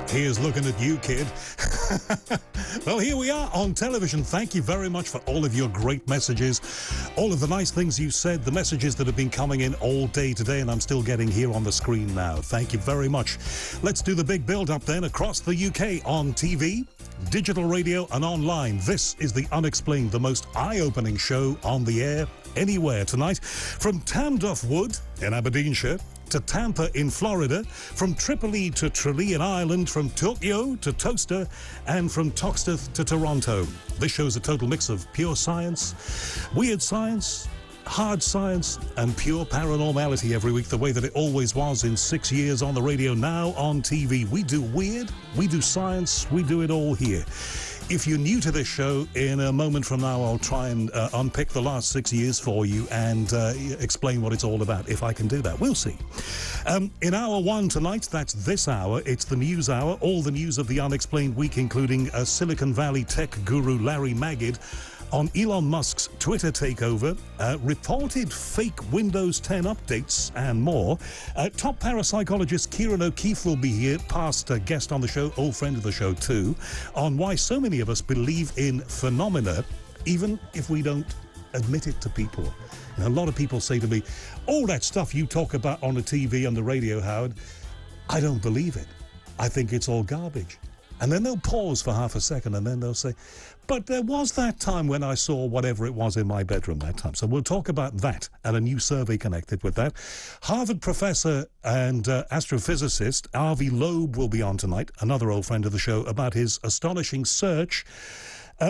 Here's looking at you, kid. Well, here we are on television. Thank you very much for all of your great messages, all of the nice things you said, the messages that have been coming in all day today, and I'm still getting here on the screen now. Thank you very much. Let's do the big build-up then across the UK on TV, digital radio, and online. This is the Unexplained, the most eye-opening show on the air anywhere tonight. From Tamduff Wood in Aberdeenshire to Tampa in Florida, from Tripoli to Tralee in Ireland, from Tokyo to Toaster, and from Toxteth to Toronto. This show's a total mix of pure science, weird science, hard science, and pure paranormality every week, the way that it always was in 6 years on the radio, now on TV. We do weird, we do science, we do it all here. If you're new to this show, in a moment from now, I'll try and unpick the last 6 years for you and explain what it's all about, if I can do that. We'll see. In hour one tonight, that's this hour, it's the news hour, all the news of the Unexplained week, including Silicon Valley tech guru Larry Magid on Elon Musk's Twitter takeover, reported fake Windows 10 updates, and more. Top parapsychologist Kieran O'Keefe will be here, past guest on the show, old friend of the show too, on why so many of us believe in phenomena, even if we don't admit it to people. And a lot of people say to me, all that stuff you talk about on the TV and the radio, Howard, I don't believe it. I think it's all garbage. And then they'll pause for half a second and then they'll say, but there was that time when I saw whatever it was in my bedroom that time. So we'll talk about that and a new survey connected with that. Harvard professor and astrophysicist Avi Loeb will be on tonight, another old friend of the show, about his astonishing search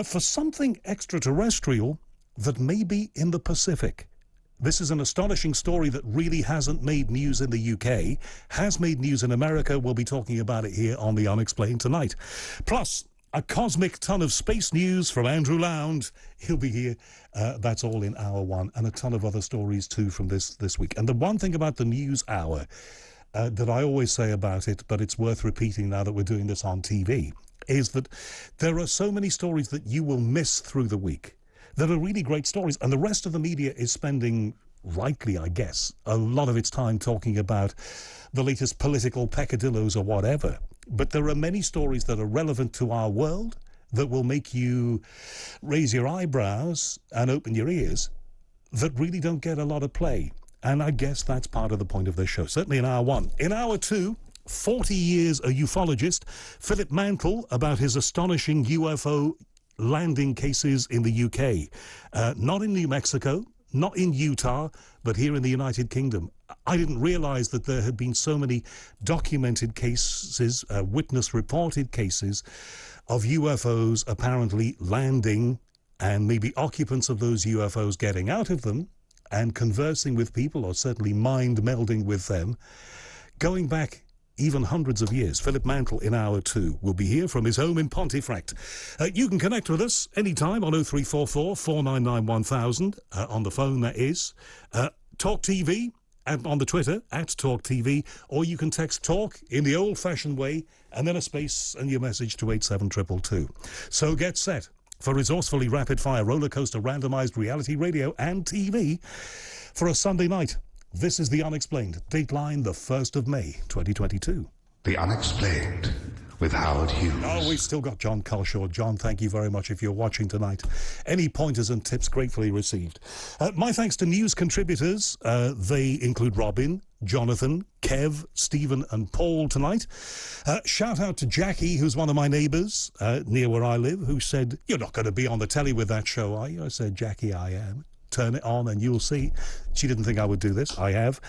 for something extraterrestrial that may be in the Pacific. This is an astonishing story that really hasn't made news in the UK, has made news in America. We'll be talking about it here on The Unexplained tonight. Plus, a cosmic ton of space news from Andrew Lound. He'll be here. That's all in hour one, and a ton of other stories too from this week. And the one thing about the news hour that I always say about it, but it's worth repeating now that we're doing this on TV, is that there are so many stories that you will miss through the week that are really great stories, and the rest of the media is spending, rightly I guess, a lot of its time talking about the latest political peccadillos or whatever. But there are many stories that are relevant to our world that will make you raise your eyebrows and open your ears that really don't get a lot of play. And I guess that's part of the point of this show, certainly in hour one. In hour two, 40 years a ufologist, Philip Mantle, about his astonishing UFO landing cases in the UK. Not in New Mexico, not in Utah, but here in the United Kingdom. I didn't realize that there had been so many documented cases, witness-reported cases of UFOs apparently landing and maybe occupants of those UFOs getting out of them and conversing with people, or certainly mind-melding with them, going back even hundreds of years. Philip Mantle in hour two will be here from his home in Pontefract. You can connect with us anytime on 0344 499 1000, on the phone that is. Talk TV, and on the Twitter, @TalkTV, or you can text TALK in the old-fashioned way, and then a space and your message to 87222. So get set for resourcefully rapid-fire rollercoaster randomized reality radio and TV for a Sunday night. This is The Unexplained, dateline the 1st of May, 2022. The Unexplained with Howard Hughes. Oh, we've still got John Culshaw. John, thank you very much if you're watching tonight. Any pointers and tips gratefully received. My thanks to news contributors. They include Robin, Jonathan, Kev, Stephen and Paul tonight. Shout out to Jackie, who's one of my neighbours near where I live, who said, "You're not going to be on the telly with that show, are you?" I said, "Jackie, I am. Turn it on and you'll see." She didn't think I would do this. I have.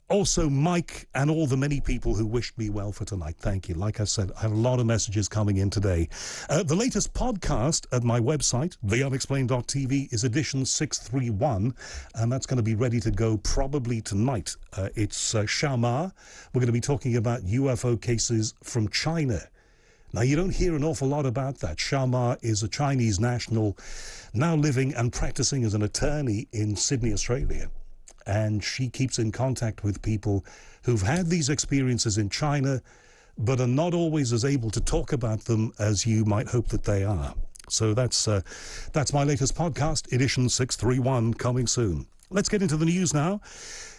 Also, Mike and all the many people who wished me well for tonight. Thank you. Like I said, I have a lot of messages coming in today. The latest podcast at my website, theunexplained.tv, is edition 631, and that's going to be ready to go probably tonight. It's Shamar. We're going to be talking about UFO cases from China. Now, you don't hear an awful lot about that. Shamar is a Chinese national now living and practicing as an attorney in Sydney, Australia. And she keeps in contact with people who've had these experiences in China, but are not always as able to talk about them as you might hope that they are. So that's my latest podcast, edition 631, coming soon. Let's get into the news now.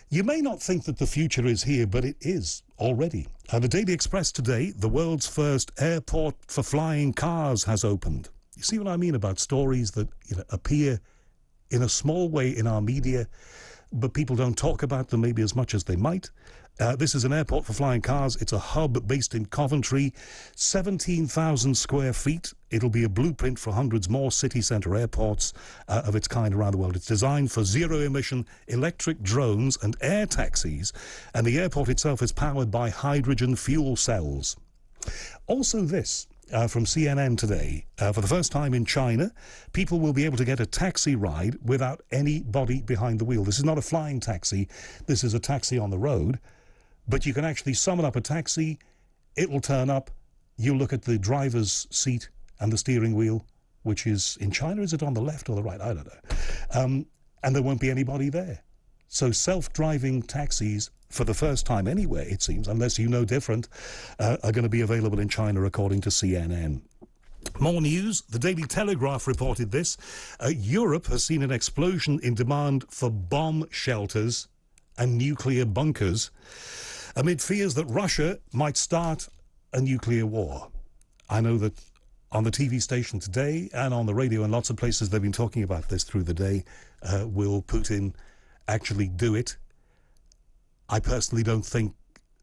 You may not think that the future is here, but it is already. The Daily Express today, the world's first airport for flying cars has opened. You see what I mean about stories that appear in a small way in our media, but people don't talk about them maybe as much as they might. This is an airport for flying cars. It's a hub based in Coventry, 17,000 square feet. It'll be a blueprint for hundreds more city centre airports of its kind around the world. It's designed for zero-emission electric drones and air taxis, and the airport itself is powered by hydrogen fuel cells. Also this, from CNN today, for the first time in China, people will be able to get a taxi ride without anybody behind the wheel. This is not a flying taxi. This is a taxi on the road. But you can actually summon up a taxi, it will turn up, you look at the driver's seat and the steering wheel, which is, in China, is it on the left or the right? I don't know. And there won't be anybody there. So self-driving taxis, for the first time anywhere, it seems, unless you know different, are going to be available in China, according to CNN. More news. The Daily Telegraph reported this. Europe has seen an explosion in demand for bomb shelters and nuclear bunkers amid fears that Russia might start a nuclear war. I know that on the TV station today and on the radio and lots of places they've been talking about this through the day. Will Putin actually do it? I personally don't think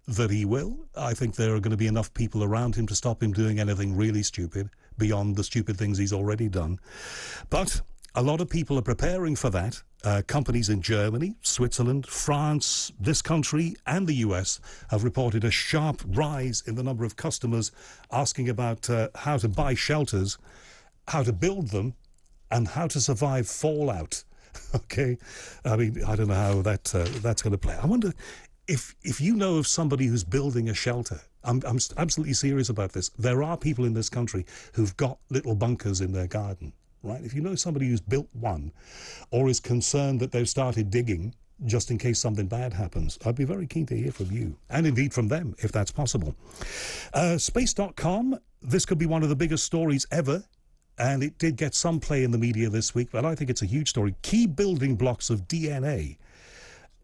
that he will. I think there are going to be enough people around him to stop him doing anything really stupid beyond the stupid things he's already done. But a lot of people are preparing for that. Companies in Germany, Switzerland, France, this country and the US have reported a sharp rise in the number of customers asking about how to buy shelters, how to build them, and how to survive fallout. Okay? I mean, I don't know how that's going to play. I wonder if you know of somebody who's building a shelter. I'm absolutely serious about this. There are people in this country who've got little bunkers in their garden. Right? If you know somebody who's built one or is concerned that they've started digging just in case something bad happens, I'd be very keen to hear from you, and indeed from them, if that's possible. Space.com, this could be one of the biggest stories ever, and it did get some play in the media this week, but I think it's a huge story. Key building blocks of DNA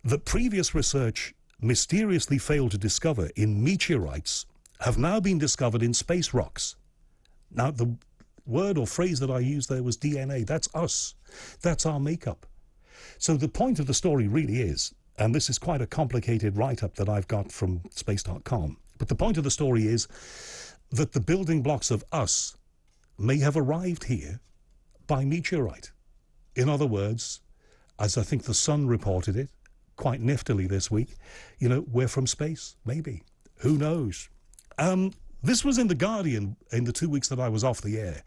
that previous research mysteriously failed to discover in meteorites have now been discovered in space rocks. Now, the word or phrase that I used there was DNA. That's us. That's our makeup. So the point of the story really is, and this is quite a complicated write-up that I've got from space.com, but the point of the story is that the building blocks of us may have arrived here by meteorite. In other words, as I think the Sun reported it quite niftily this week, we're from space, maybe. Who knows? This was in The Guardian in the 2 weeks that I was off the air,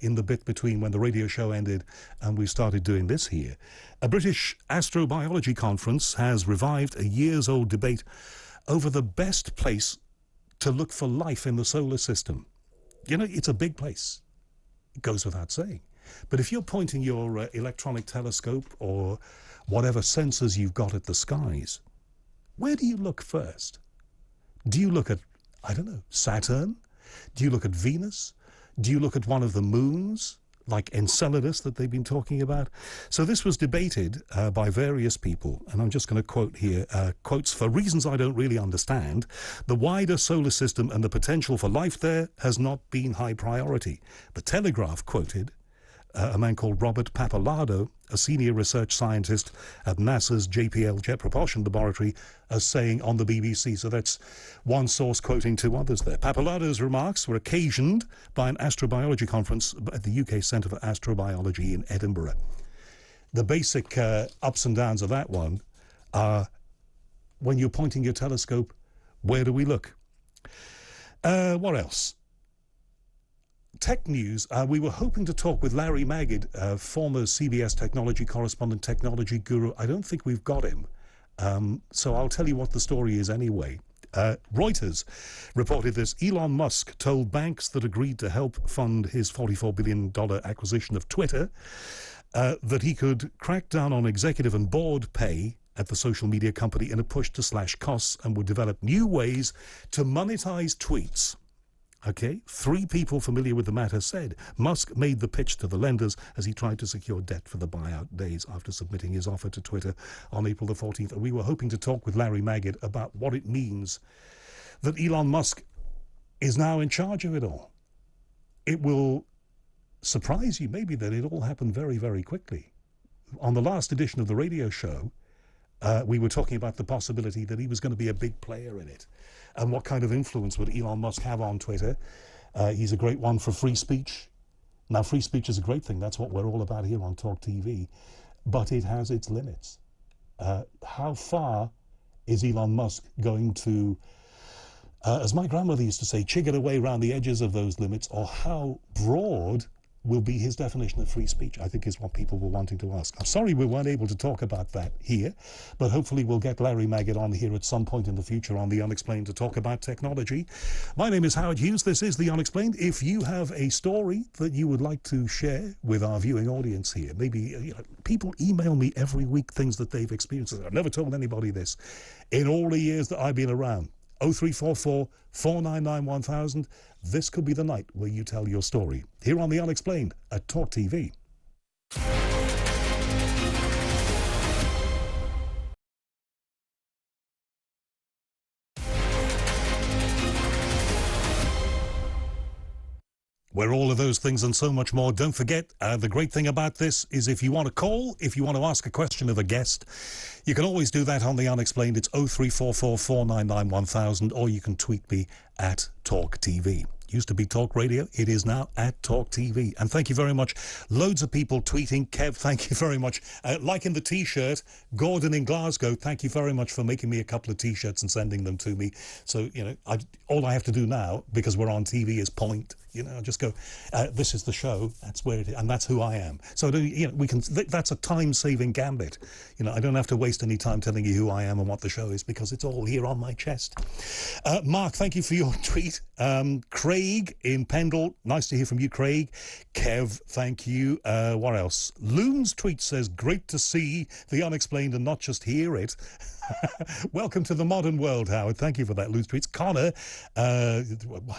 in the bit between when the radio show ended and we started doing this here. A British astrobiology conference has revived a years-old debate over the best place to look for life in the solar system. It's a big place. It goes without saying. But if you're pointing your electronic telescope or whatever sensors you've got at the skies, where do you look first? Do you look at, I don't know, Saturn? Do you look at Venus? Do you look at one of the moons, like Enceladus that they've been talking about? So this was debated by various people, and I'm just going to quote here, quotes, "For reasons I don't really understand, the wider solar system and the potential for life there has not been high priority." The Telegraph quoted a man called Robert Pappalardo, a senior research scientist at NASA's JPL Jet Propulsion Laboratory, as saying on the BBC. So that's one source quoting two others there. Pappalardo's remarks were occasioned by an astrobiology conference at the UK Centre for Astrobiology in Edinburgh. The basic ups and downs of that one are, when you're pointing your telescope, where do we look? What else? Tech news. We were hoping to talk with Larry Magid, former CBS technology correspondent, technology guru. I don't think we've got him. So I'll tell you what the story is anyway. Reuters reported this. Elon Musk told banks that agreed to help fund his $44 billion acquisition of Twitter that he could crack down on executive and board pay at the social media company in a push to slash costs and would develop new ways to monetize tweets. Okay, 3 people familiar with the matter said Musk made the pitch to the lenders as he tried to secure debt for the buyout days after submitting his offer to Twitter on April the 14th. And we were hoping to talk with Larry Magid about what it means that Elon Musk is now in charge of it all. It will surprise you maybe that it all happened very, very quickly. On the last edition of the radio show, we were talking about the possibility that he was going to be a big player in it. And what kind of influence would Elon Musk have on Twitter? He's a great one for free speech. Now, free speech is a great thing. That's what we're all about here on Talk TV. But it has its limits. How far is Elon Musk going to, as my grandmother used to say, chigger away around the edges of those limits, or how broad will be his definition of free speech, I think is what people were wanting to ask. I'm sorry we weren't able to talk about that here, but hopefully we'll get Larry Maggot on here at some point in the future on The Unexplained to talk about technology. My name is Howard Hughes. This is The Unexplained. If you have a story that you would like to share with our viewing audience here, maybe people email me every week things that they've experienced. I've never told anybody this in all the years that I've been around. 0344 499 1000. This could be the night where you tell your story here on The Unexplained at Talk TV. We're all of those things and so much more. Don't forget, the great thing about this is if you want to call, if you want to ask a question of a guest, you can always do that on The Unexplained. It's 0344 499 1000, or you can tweet me at Talk TV. Used to be Talk Radio. It is now at Talk TV. And thank you very much. Loads of people tweeting. Kev, thank you very much. Liking the T-shirt. Gordon in Glasgow, thank you very much for making me a couple of T-shirts and sending them to me. So, all I have to do now, because we're on TV, is point. Just go, this is the show. That's where it is. And that's who I am. So, we can. That's a time-saving gambit. I don't have to waste any time telling you who I am and what the show is, because it's all here on my chest. Mark, thank you for your tweet. Craig in Pendle, nice to hear from you, Craig. Kev, thank you. What else? Loon's tweet says, great to see The Unexplained and not just hear it. Welcome to the modern world, Howard. Thank you for that, Loon's tweets. Connor, I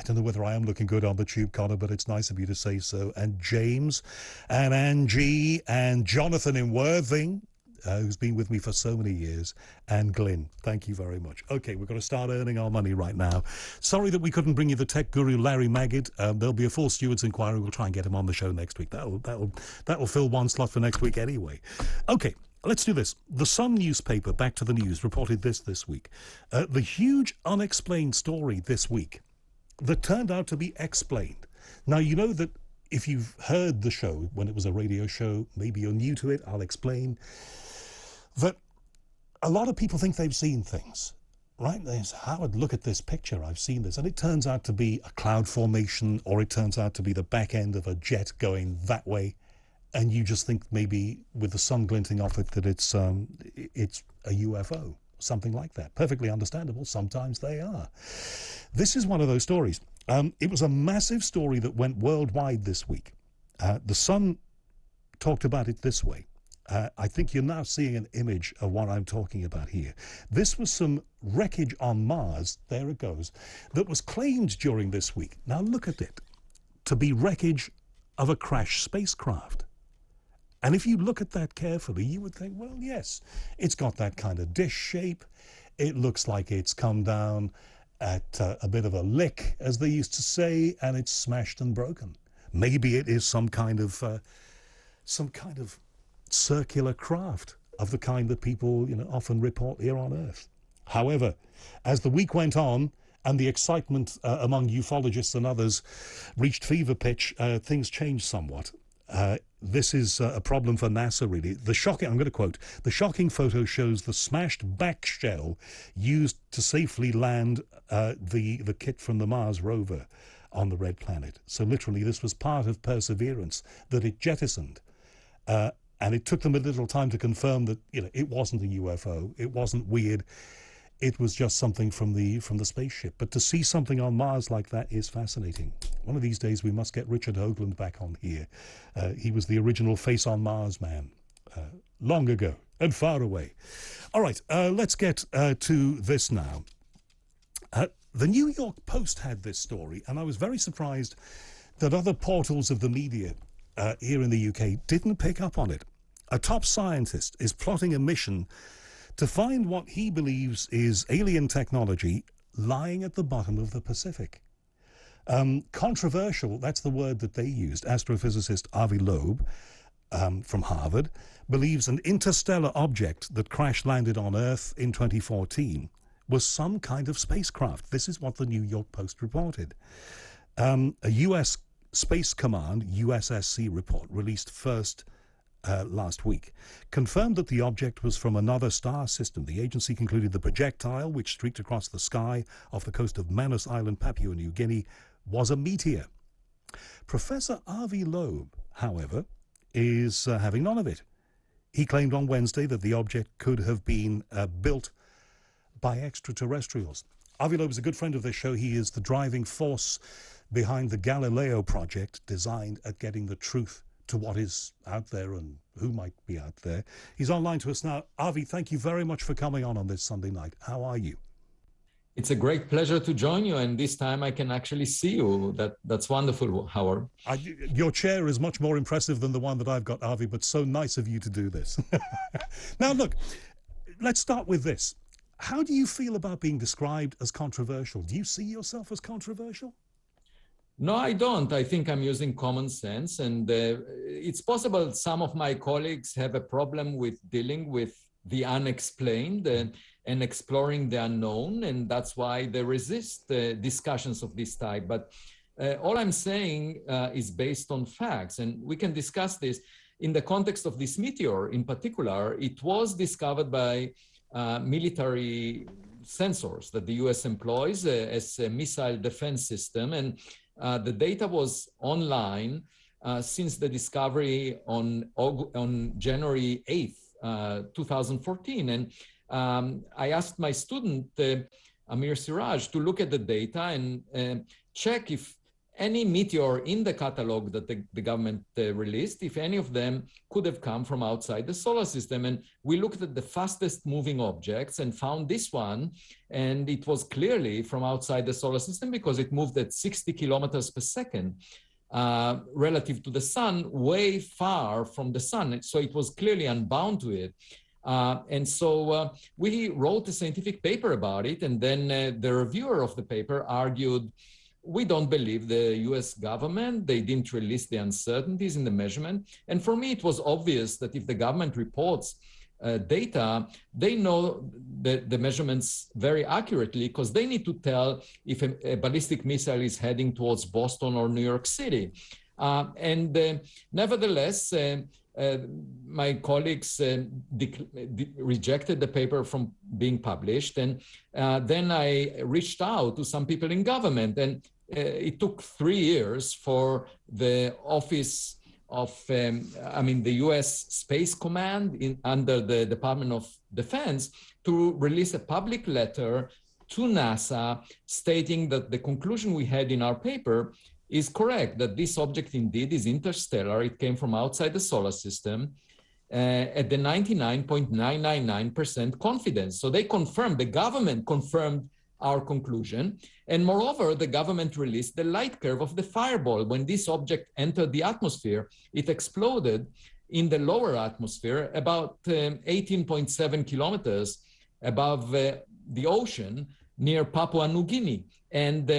don't know whether I am looking good on the tube, Connor, but it's nice of you to say so. And James and Angie and Jonathan in Worthing, who's been with me for so many years, and Glyn, thank you very much. Okay, we're going to start earning our money right now. Sorry that we couldn't bring you the tech guru Larry Maggot. There'll be a full steward's inquiry. We'll try and get him on the show next week. That'll fill one slot for next week anyway. Okay, let's do this. The Sun newspaper, back to the news, reported this week. The huge unexplained story this week that turned out to be explained. Now, you know that if you've heard the show when it was a radio show, maybe you're new to it, I'll explain, that a lot of people think they've seen things, right? They say, Howard, look at this picture, I've seen this. And it turns out to be a cloud formation, or it turns out to be the back end of a jet going that way. And you just think maybe with the sun glinting off it that it's a UFO, something like that. Perfectly understandable. Sometimes they are. This is one of those stories. It was a massive story that went worldwide this week. The Sun talked about it this way. I think you're now seeing an image of what I'm talking about here. This was some wreckage on Mars, there it goes, that was claimed during this week. Now look at it, to be wreckage of a crashed spacecraft. And if you look at that carefully, you would think, well, yes, it's got that kind of dish shape. It looks like it's come down at a bit of a lick, as they used to say, and it's smashed and broken. Maybe it is some kind of circular craft of the kind that people often report here on Earth. However, as the week went on and the excitement among ufologists and others reached fever pitch, things changed somewhat. This is a problem for NASA, really. I'm going to quote, the shocking photo shows the smashed back shell used to safely land the kit from the Mars rover on the Red Planet. So literally, this was part of Perseverance that it jettisoned. And it took them a little time to confirm that it wasn't a UFO, it wasn't weird, it was just something from the spaceship. But to see something on Mars like that is fascinating. One of these days we must get Richard Hoagland back on here. He was the original Face on Mars man, long ago and far away. All right, let's get to this now. The New York Post had this story, and I was very surprised that other portals of the media here in the UK didn't pick up on it. A top scientist is plotting a mission to find what he believes is alien technology lying at the bottom of the Pacific. Controversial, that's the word that they used. Astrophysicist Avi Loeb from Harvard believes an interstellar object that crash-landed on Earth in 2014 was some kind of spacecraft. This is what the New York Post reported. A U.S. Space Command, USSC report, released first last week, confirmed that the object was from another star system. The agency concluded the projectile, which streaked across the sky off the coast of Manus Island, Papua New Guinea, was a meteor. Professor Avi Loeb, however, is having none of it. He claimed on Wednesday that the object could have been built by extraterrestrials. Avi Loeb is a good friend of this show. He is the driving force behind the Galileo project, designed at getting the truth to what is out there and who might be out there. He's online to us now. Avi, thank you very much for coming on this Sunday night. How are you? It's a great pleasure to join you, and this time I can actually see you. That's wonderful, Howard. Your chair is much more impressive than the one that I've got, Avi, but so nice of you to do this. Now, look, let's start with this. How do you feel about being described as controversial? Do you see yourself as controversial? No, I don't. I think I'm using common sense, and it's possible some of my colleagues have a problem with dealing with the unexplained and exploring the unknown, and that's why they resist discussions of this type. But all I'm saying is based on facts, and we can discuss this in the context of this meteor in particular. It was discovered by military sensors that the US employs as a missile defense system, and the data was online since the discovery on January 8th, 2014. And I asked my student, Amir Siraj, to look at the data and check if any meteor in the catalog that the government released, if any of them could have come from outside the solar system. And we looked at the fastest moving objects and found this one, and it was clearly from outside the solar system because it moved at 60 kilometers per second relative to the sun, way far from the sun. So it was clearly unbound to it. And so we wrote a scientific paper about it, and then the reviewer of the paper argued, we don't believe the US government. They didn't release the uncertainties in the measurement. And for me, it was obvious that if the government reports data, they know the measurements very accurately because they need to tell if a ballistic missile is heading towards Boston or New York City. Nevertheless, my colleagues rejected the paper from being published. And then I reached out to some people in government, and it took 3 years for the office of, the US Space Command under the Department of Defense to release a public letter to NASA stating that the conclusion we had in our paper is correct, that this object indeed is interstellar. It came from outside the solar system at the 99.999% confidence. So they confirmed, the government confirmed our conclusion. And moreover, the government released the light curve of the fireball. When this object entered the atmosphere, it exploded in the lower atmosphere about 18.7 kilometers above the ocean near Papua New Guinea. And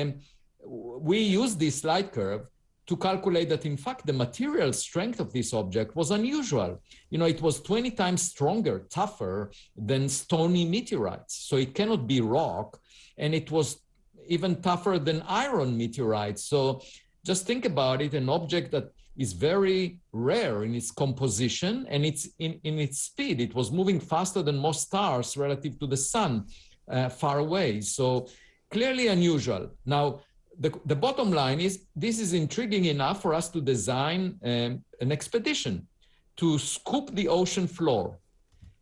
we used this light curve to calculate that, in fact, the material strength of this object was unusual. It was 20 times stronger, tougher than stony meteorites. So it cannot be rock. And it was even tougher than iron meteorites. So just think about it, an object that is very rare in its composition and it's in its speed. It was moving faster than most stars relative to the sun far away. So clearly unusual. Now, the bottom line is this is intriguing enough for us to design an expedition to scoop the ocean floor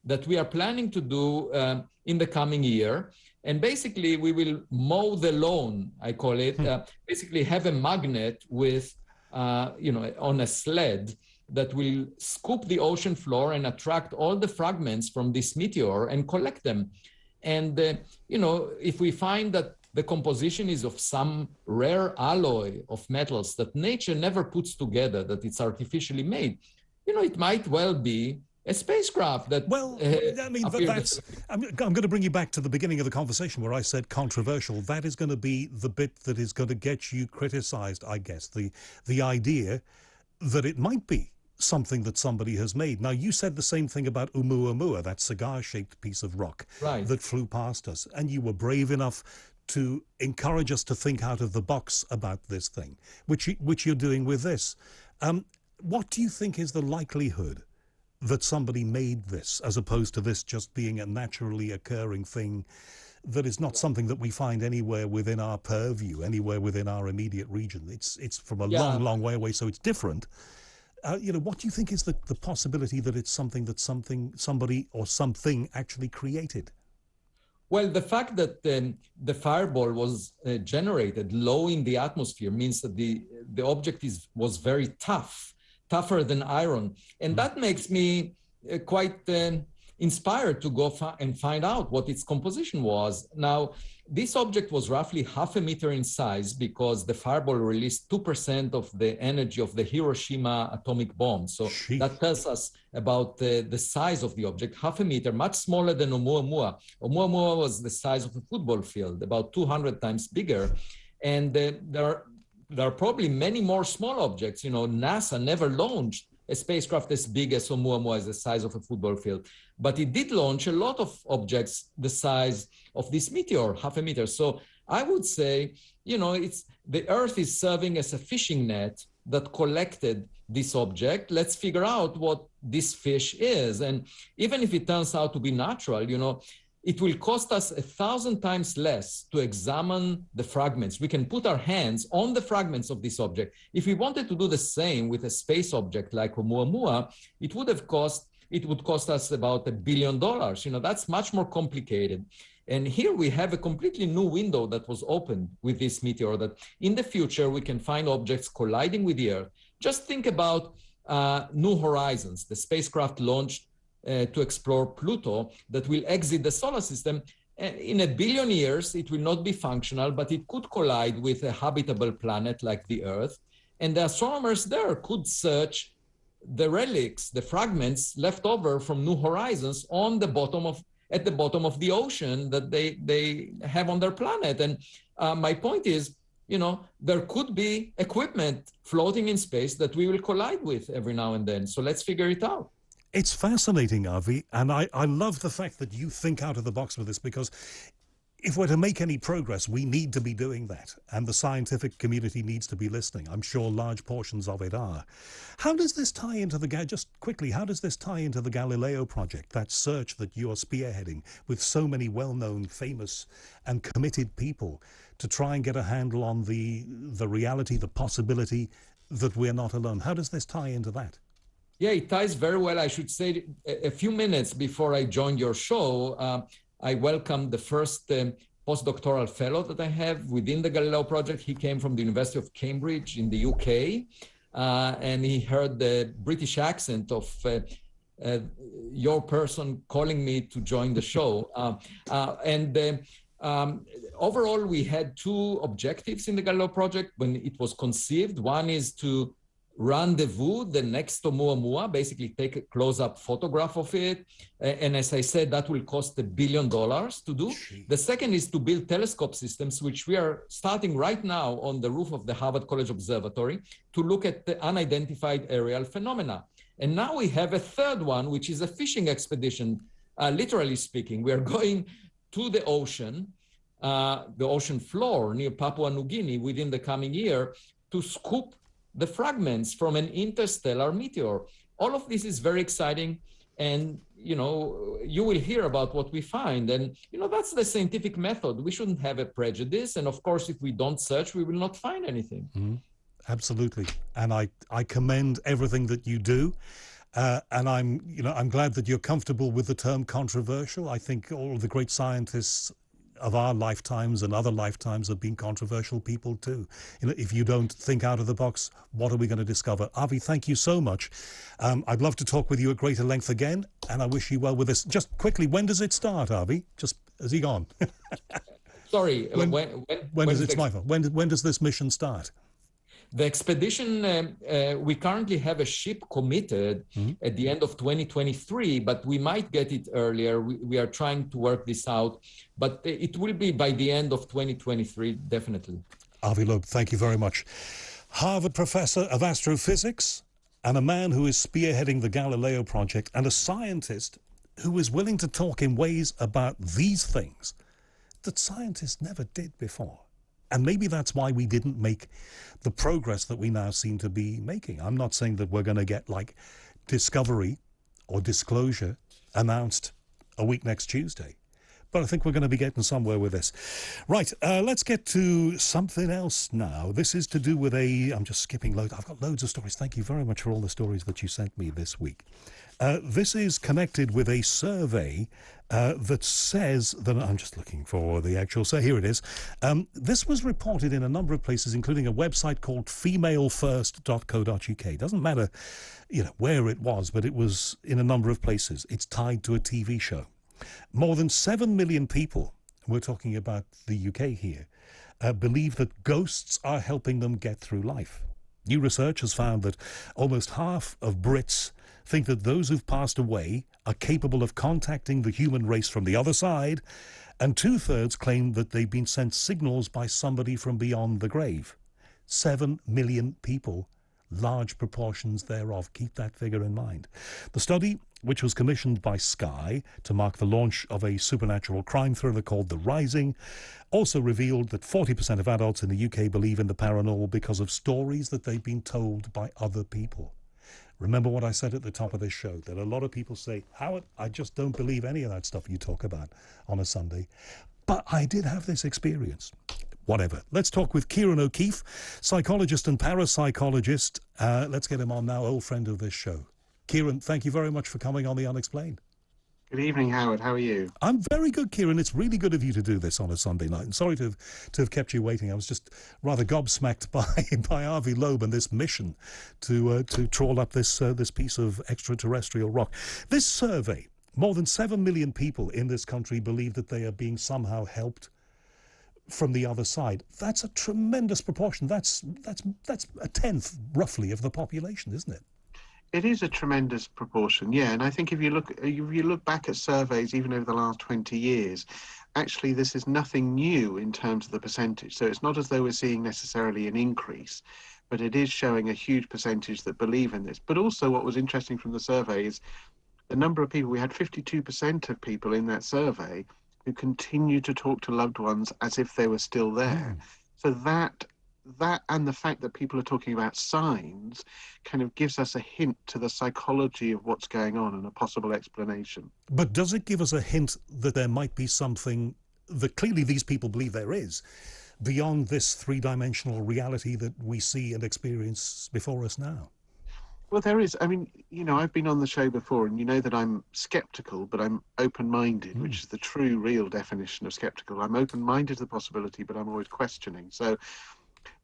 that we are planning to do in the coming year. And basically, we will mow the lawn, I call it, basically have a magnet with, on a sled that will scoop the ocean floor and attract all the fragments from this meteor and collect them. And, if we find that the composition is of some rare alloy of metals that nature never puts together, that it's artificially made, it might well be a spacecraft that Well, I mean, appeared. I'm going to bring you back to the beginning of the conversation where I said controversial. That is going to be the bit that is going to get you criticized, I guess. The idea that it might be something that somebody has made. Now, you said the same thing about Oumuamua, that cigar-shaped piece of rock Right. that flew past us, and you were brave enough to encourage us to think out of the box about this thing, which you're doing with this. What do you think is the likelihood that somebody made this, as opposed to this just being a naturally occurring thing that is not something that we find anywhere within our purview, anywhere within our immediate region? It's from a Yeah. long, long way away, so it's different. What do you think is the possibility that it's something that somebody or something actually created? Well, the fact that the fireball was generated low in the atmosphere means that the object was very tough, tougher than iron. And that makes me quite inspired to go and find out what its composition was. Now, this object was roughly 0.5 meter in size because the fireball released 2% of the energy of the Hiroshima atomic bomb. So that tells us about the size of the object. 0.5 meter, much smaller than Oumuamua. Oumuamua was the size of a football field, about 200 times bigger. And there are probably many more small objects. You know, NASA never launched a spacecraft as big as Oumuamua, is the size of a football field. But it did launch a lot of objects the size of this meteor, 0.5 meter. So I would say, you know, the Earth is serving as a fishing net that collected this object. Let's figure out what this fish is. And even if it turns out to be natural, you know, it will cost us 1,000 times less to examine the fragments. We can put our hands on the fragments of this object. If we wanted to do the same with a space object like Oumuamua, it would cost us about $1 billion. You know, that's much more complicated. And here we have a completely new window that was opened with this meteor, that in the future we can find objects colliding with the Earth. Just think about New Horizons, the spacecraft launched to explore Pluto that will exit the solar system. In 1 billion years, it will not be functional, but it could collide with a habitable planet like the Earth. And the astronomers there could search the relics, the fragments left over from New Horizons at the bottom of the ocean that they have on their planet. And my point is, you know, there could be equipment floating in space that we will collide with every now and then. So let's figure it out. It's fascinating, Avi, and I love the fact that you think out of the box with this, because if we're to make any progress, we need to be doing that, and the scientific community needs to be listening. I'm sure large portions of it are. How does this tie into just quickly, how does this tie into the Galileo project, that search that you're spearheading with so many well-known, famous and committed people to try and get a handle on the reality, the possibility that we're not alone? How does this tie into that? Yeah, it ties very well. I should say a few minutes before I joined your show, I welcomed the first postdoctoral fellow that I have within the Galileo project. He came from the University of Cambridge in the UK, and he heard the British accent of your person calling me to join the show. Overall, we had two objectives in the Galileo project when it was conceived. One is to rendezvous the next Oumuamua, basically take a close-up photograph of it. And as I said, that will cost $1 billion to do. The second is to build telescope systems, which we are starting right now on the roof of the Harvard College Observatory to look at the unidentified aerial phenomena. And now we have a third one, which is a fishing expedition. Literally speaking, we are going to the ocean floor near Papua New Guinea within the coming year to scoop the fragments from an interstellar meteor. All of this is very exciting, and you will hear about what we find. And that's the scientific method. We shouldn't have a prejudice, and of course, if we don't search, we will not find anything. Mm-hmm. Absolutely, and I commend everything that you do. And I'm glad that you're comfortable with the term controversial. I think all the great scientists of our lifetimes and other lifetimes have been controversial people too. If you don't think out of the box, what are we going to discover? Avi, thank you so much. I'd love to talk with you at greater length again, and I wish you well with this. Just quickly, when does it start, Avi? Has he gone? Sorry, when does it's my fault? When does this mission start? The expedition, we currently have a ship committed at the end of 2023, but we might get it earlier. We are trying to work this out, but it will be by the end of 2023, definitely. Avi Loeb, thank you very much. Harvard professor of astrophysics and a man who is spearheading the Galileo project and a scientist who is willing to talk in ways about these things that scientists never did before. And maybe that's why we didn't make the progress that we now seem to be making. I'm not saying that we're going to get like discovery or disclosure announced a week next Tuesday, but I think we're going to be getting somewhere with this. Right, let's get to something else now. This is to do with I'm just skipping loads. I've got loads of stories. Thank you very much for all the stories that you sent me this week. This is connected with a survey that says that, I'm just looking for the actual, so here it is. This was reported in a number of places, including a website called femalefirst.co.uk. Doesn't matter, where it was, but it was in a number of places. It's tied to a TV show. More than 7 million people, we're talking about the UK here, believe that ghosts are helping them get through life. New research has found that almost half of Brits think that those who've passed away are capable of contacting the human race from the other side, and 2/3 claim that they've been sent signals by somebody from beyond the grave. 7 million people, large proportions thereof. Keep that figure in mind. The study, which was commissioned by Sky to mark the launch of a supernatural crime thriller called The Rising, also revealed that 40% of adults in the UK believe in the paranormal because of stories that they've been told by other people. Remember what I said at the top of this show, that a lot of people say, Howard, I just don't believe any of that stuff you talk about on a Sunday. But I did have this experience. Whatever. Let's talk with Kieran O'Keefe, psychologist and parapsychologist. Let's get him on now, old friend of this show. Kieran, thank you very much for coming on The Unexplained. Good evening, Howard. How are you? I'm very good, Kieran. It's really good of you to do this on a Sunday night. And sorry to have kept you waiting. I was just rather gobsmacked by Avi Loeb and this mission to trawl up this piece of extraterrestrial rock. This survey, more than 7 million people in this country believe that they are being somehow helped from the other side. That's a tremendous proportion. That's a tenth, roughly, of the population, isn't it? It is a tremendous proportion, yeah. And I think if you look back at surveys even over the last 20 years, actually this is nothing new in terms of the percentage. So it's not as though we're seeing necessarily an increase, but it is showing a huge percentage that believe in this. But also what was interesting from the survey is the number of people. We had 52% of people in that survey who continue to talk to loved ones as if they were still there. So that and the fact that people are talking about signs kind of gives us a hint to the psychology of what's going on and a possible explanation. But does it give us a hint that there might be something that clearly these people believe there is beyond this three-dimensional reality that we see and experience before us now? Well, there is. I mean, I've been on the show before, and you know that I'm skeptical, but I'm open-minded, which is the true, real definition of skeptical. I'm open-minded to the possibility, but I'm always questioning. So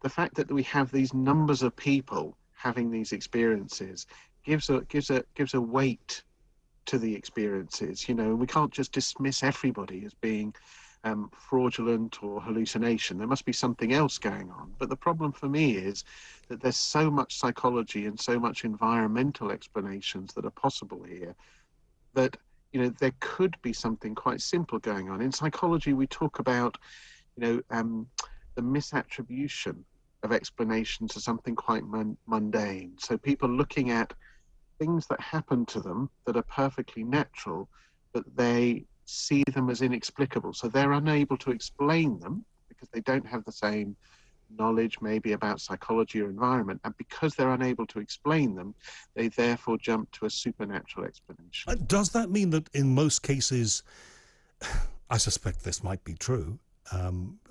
the fact that we have these numbers of people having these experiences gives a weight to the experiences. We can't just dismiss everybody as being fraudulent or hallucination. There must be something else going on. But the problem for me is that there's so much psychology and so much environmental explanations that are possible here that there could be something quite simple going on. In psychology, we talk about the misattribution of explanation to something quite mundane. So people looking at things that happen to them that are perfectly natural, but they see them as inexplicable. So they're unable to explain them because they don't have the same knowledge maybe about psychology or environment. And because they're unable to explain them, they therefore jump to a supernatural explanation. Does that mean that in most cases, I suspect this might be true,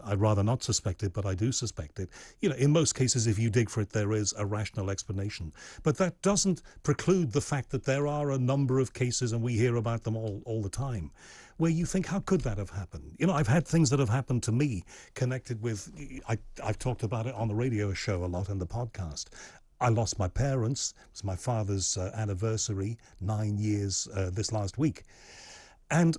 I'd rather not suspect it, but I do suspect it. In most cases, if you dig for it, there is a rational explanation. But that doesn't preclude the fact that there are a number of cases, and we hear about them all the time, where you think, how could that have happened? I've had things that have happened to me connected with, I've talked about it on the radio show a lot and the podcast. I lost my parents. It was my father's anniversary, 9 years this last week. And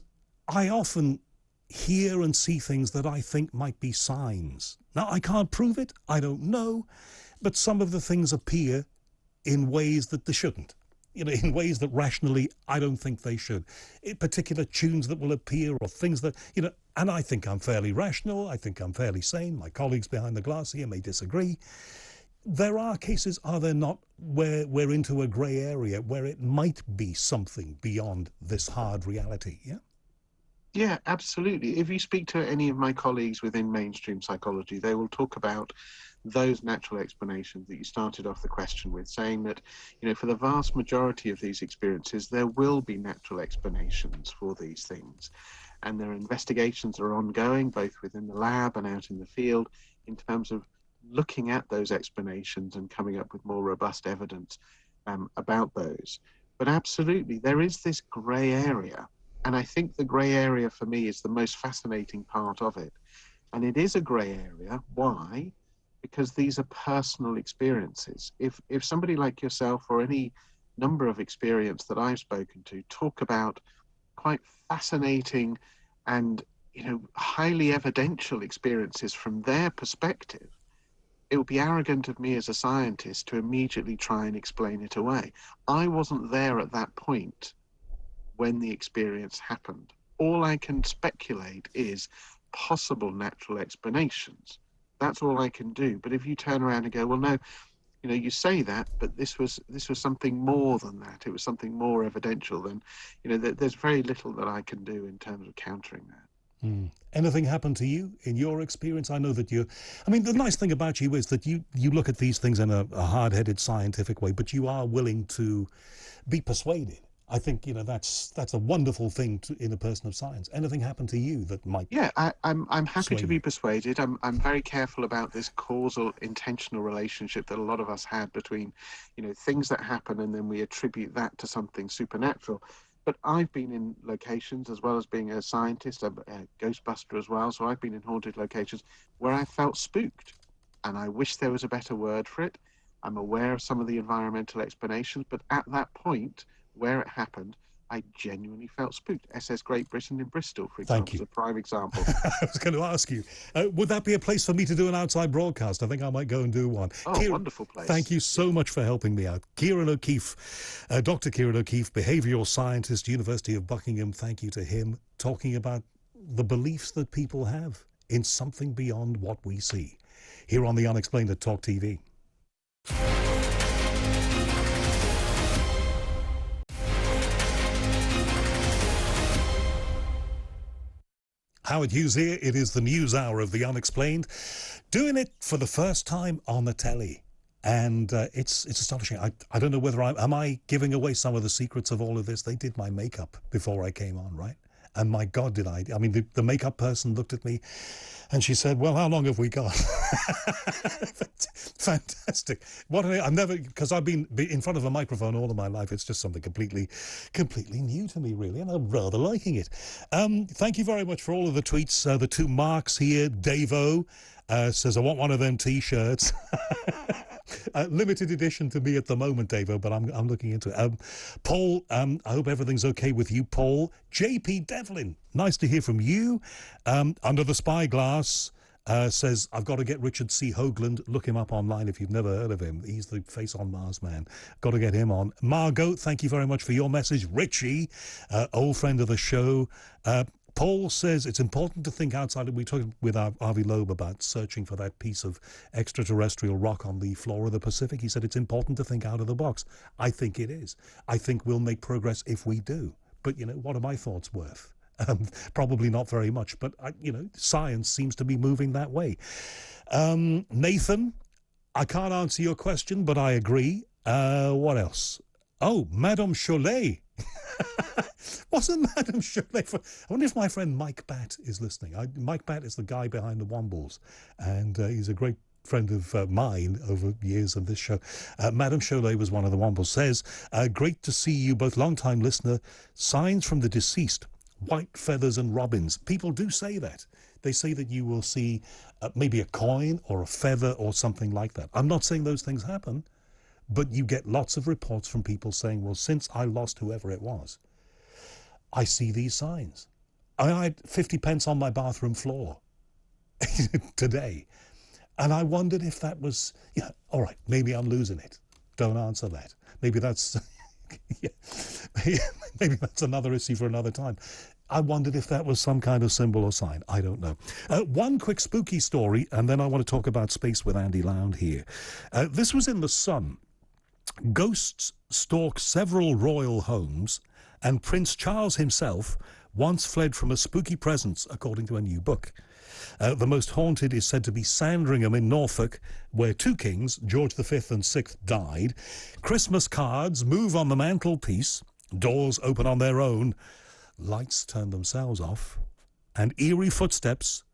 I often hear and see things that I think might be signs. Now, I can't prove it. I don't know. but some of the things appear in ways that they shouldn't. You know, in ways that rationally I don't think they should. In particular tunes that will appear or things that, you know, and I think I'm fairly rational. I think I'm fairly sane. My colleagues behind the glass here may disagree. There are cases, are there not, where we're into a grey area, where it might be something beyond this hard reality, yeah? Yeah, absolutely. If you speak to any of my colleagues within mainstream psychology, they will talk about those natural explanations that you started off the question with, saying that, you know, for the vast majority of these experiences, there will be natural explanations for these things. And their investigations are ongoing, both within the lab and out in the field, in terms of looking at those explanations and coming up with more robust evidence about those. But absolutely, there is this grey area. And I think the grey area for me is the most fascinating part of it. And it is a grey area. Why? Because these are personal experiences. If somebody like yourself or any number of experience that I've spoken to talk about quite fascinating and, you know, highly evidential experiences from their perspective, it would be arrogant of me as a scientist to immediately try and explain it away. I wasn't there at that point when the experience happened. All I can speculate is possible natural explanations. That's all I can do. But if you turn around and go, well, no, you know, you say that, but this was something more than that. It was something more evidential. Then, you know, there's very little that I can do in terms of countering that. Anything happened to you in your experience? I know that I mean, the nice thing about you is that you look at these things in a hard-headed scientific way, but you are willing to be persuaded. I think, you know, that's a wonderful thing in a person of science. Anything happened to you that might? Yeah, I'm happy to be persuaded. I'm very careful about this causal intentional relationship that a lot of us had between, you know, things that happen and then we attribute that to something supernatural. But I've been in locations, as well as being a scientist, a ghostbuster as well. So I've been in haunted locations where I felt spooked, and I wish there was a better word for it. I'm aware of some of the environmental explanations, but at that point where it happened, I genuinely felt spooked. SS Great Britain in Bristol, for example, is a prime example. I was going to ask you, would that be a place for me to do an outside broadcast? I think I might go and do one. Oh, Kieran, wonderful place. Thank you so much for helping me out. Kieran O'Keefe, Dr. Kieran O'Keefe, behavioural scientist, University of Buckingham. Thank you to him, talking about the beliefs that people have in something beyond what we see. Here on The Unexplained at Talk TV. Howard Hughes here. It is the news hour of The Unexplained, doing it for the first time on the telly. And it's astonishing. I don't know whether am I giving away some of the secrets of all of this? They did my makeup before I came on, right? And my God, did I mean, the makeup person looked at me and she said, well, how long have we got? Fantastic. I've never, because I've been in front of a microphone all of my life. It's just something completely new to me, really, and I'm rather liking it. Thank you very much for all of the tweets. The two Marks here, Davo says, I want one of them T-shirts. Limited edition to me at the moment, Davo, but I'm looking into it. Paul, I hope everything's okay with you, Paul. JP Devlin, nice to hear from you. Under the Spyglass says, I've got to get Richard C. Hoagland. Look him up online if you've never heard of him. He's the Face on Mars man. Got to get him on. Margot, thank you very much for your message. Richie, old friend of the show. Paul says it's important to think outside. We talked with Avi Loeb about searching for that piece of extraterrestrial rock on the floor of the Pacific. He said it's important to think out of the box. I think it is. I think we'll make progress if we do. But, you know, what are my thoughts worth? Probably not very much. But, you know, science seems to be moving that way. Nathan, I can't answer your question, but I agree. What else? Oh, Madame Cholet. Wasn't Madame Cholet? I wonder if my friend Mike Batt is listening. Mike Batt is the guy behind the Wombles, and he's a great friend of mine over years of this show. Madame Cholet was one of the Wombles. Says, great to see you both, long-time listener. Signs from the deceased, white feathers and robins. People do say that. They say that you will see maybe a coin or a feather or something like that. I'm not saying those things happen, but you get lots of reports from people saying, well, since I lost whoever it was, I see these signs. I had 50 pence on my bathroom floor today. And I wondered if that was, yeah, all right, maybe I'm losing it. Don't answer that. Maybe that's, yeah, maybe that's another issue for another time. I wondered if that was some kind of symbol or sign. I don't know. One quick spooky story, and then I want to talk about space with Andy Lound here. This was in The Sun. Ghosts stalk several royal homes, and Prince Charles himself once fled from a spooky presence, according to a new book. The most haunted is said to be Sandringham in Norfolk, where two kings, George V and VI, died. Christmas cards move on the mantelpiece, doors open on their own, lights turn themselves off, and eerie footsteps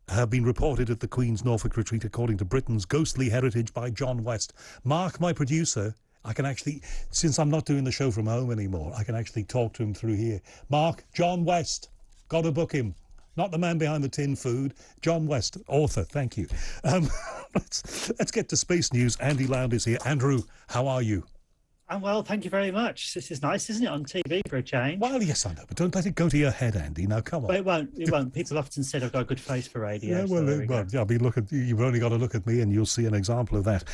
have been reported at the Queen's Norfolk retreat, according to Britain's Ghostly Heritage by John West. Mark, my producer, I can actually, since I'm not doing the show from home anymore, I can actually talk to him through here. Mark, John West, got to book him. Not the man behind the tin food, John West, author. Thank you. Let's get to space news. Andy Lound is here. Andrew, how are you? I'm well, thank you very much. This is nice, isn't it, on TV for a change? Well, yes, I know, but don't let it go to your head, Andy. Now, come on. But it won't. It won't. People often said I've got a good face for radio. Yeah, well, so I mean, look at you've only got to look at me, and you'll see an example of that.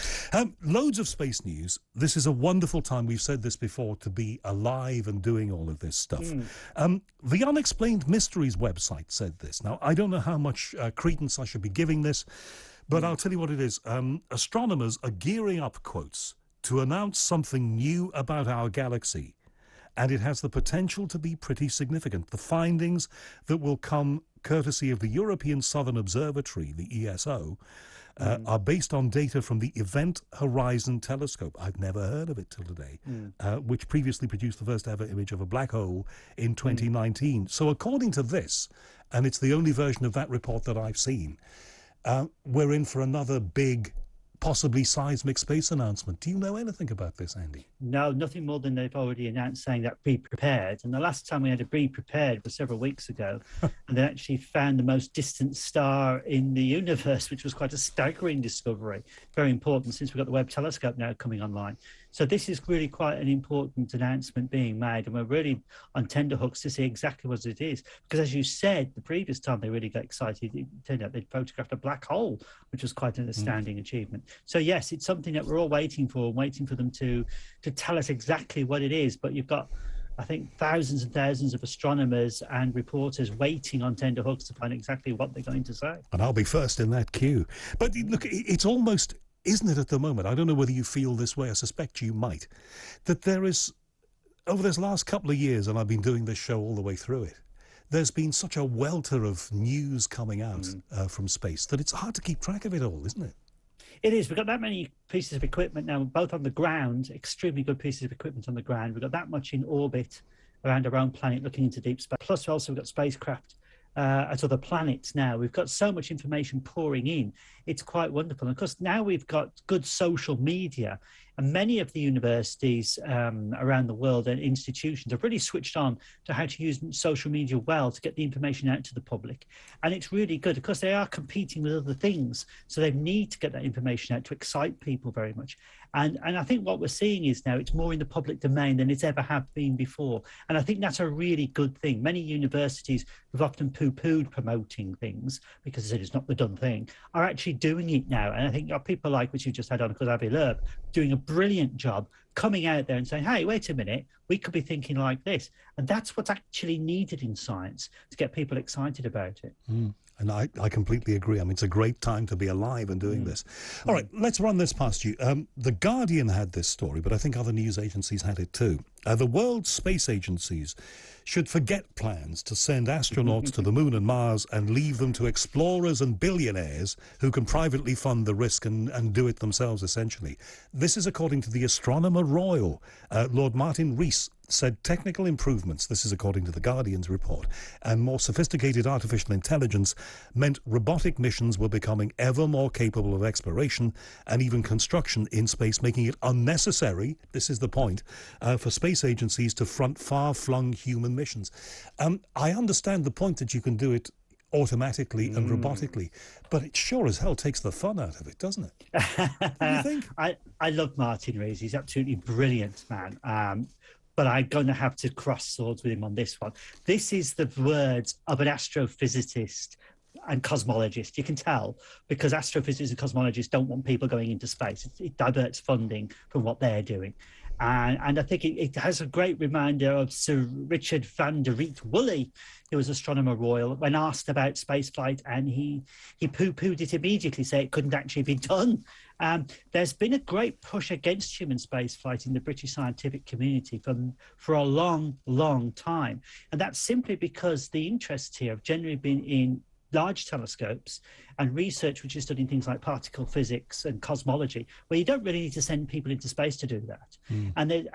Loads of space news. This is a wonderful time. We've said this before, to be alive and doing all of this stuff. The Unexplained Mysteries website said this. Now, I don't know how much credence I should be giving this, but I'll tell you what it is. Astronomers are gearing up, quotes, to announce something new about our galaxy, and it has the potential to be pretty significant. The findings that will come courtesy of the European Southern Observatory, the ESO, are based on data from the Event Horizon Telescope. I've never heard of it till today, which previously produced the first ever image of a black hole in 2019. So according to this, and it's the only version of that report that I've seen, we're in for another big, possibly seismic space announcement. Do you know anything about this, Andy? No, nothing more than they've already announced, saying that be prepared. And the last time we had a be prepared was several weeks ago, and they actually found the most distant star in the universe, which was quite a staggering discovery. Very important, since we've got the Webb telescope now coming online. So this is really quite an important announcement being made, and we're really on tenterhooks to see exactly what it is. Because as you said, the previous time they really got excited, it turned out they'd photographed a black hole, which was quite an astounding achievement. So yes, it's something that we're all waiting for them to tell us exactly what it is. But you've got, I think, thousands and thousands of astronomers and reporters waiting on tenterhooks to find exactly what they're going to say. And I'll be first in that queue. But look, it's almost, isn't it, at the moment, I don't know whether you feel this way, I suspect you might, that there is, over this last couple of years, and I've been doing this show all the way through it, there's been such a welter of news coming out from space that it's hard to keep track of it all, isn't it? It is. We've got that many pieces of equipment now, both on the ground, extremely good pieces of equipment on the ground. We've got that much in orbit around our own planet looking into deep space. Plus, also we've got spacecraft at other planets now. We've got so much information pouring in. It's quite wonderful. And of course, now we've got good social media, and many of the universities around the world and institutions have really switched on to how to use social media well to get the information out to the public. And it's really good because they are competing with other things. So they need to get that information out to excite people very much. And I think what we're seeing is now it's more in the public domain than it's ever have been before. And I think that's a really good thing. Many universities who've often poo-pooed promoting things because they said it's not the done thing are actually doing it now. And I think people like, which you just had on, because Avi Loeb, doing a brilliant job coming out there and saying, hey, wait a minute, we could be thinking like this. And that's what's actually needed in science to get people excited about it. And I completely agree. I mean, it's a great time to be alive and doing this. All right, let's run this past you. The Guardian had this story, but I think other news agencies had it too. The world space agencies should forget plans to send astronauts to the moon and Mars and leave them to explorers and billionaires who can privately fund the risk and do it themselves, essentially. This is according to the Astronomer Royal. Lord Martin Rees said technical improvements, this is according to the Guardian's report, and more sophisticated artificial intelligence meant robotic missions were becoming ever more capable of exploration and even construction in space, making it unnecessary, this is the point, for space agencies to front far-flung human missions. I understand the point that you can do it automatically and robotically, but it sure as hell takes the fun out of it, doesn't it? What do you think? I love Martin Rees. He's absolutely brilliant, man. But I'm going to have to cross swords with him on this one. This is the words of an astrophysicist and cosmologists. You can tell because astrophysicists and cosmologists don't want people going into space. It diverts funding from what they're doing. And I think it has a great reminder of Sir Richard van der Riet Woolley, who was Astronomer Royal, when asked about spaceflight, and he poo-pooed it immediately, saying it couldn't actually be done. There's been a great push against human spaceflight in the British scientific community for a long, long time. And that's simply because the interests here have generally been in large telescopes and research which is studying things like particle physics and cosmology, where you don't really need to send people into space to do that.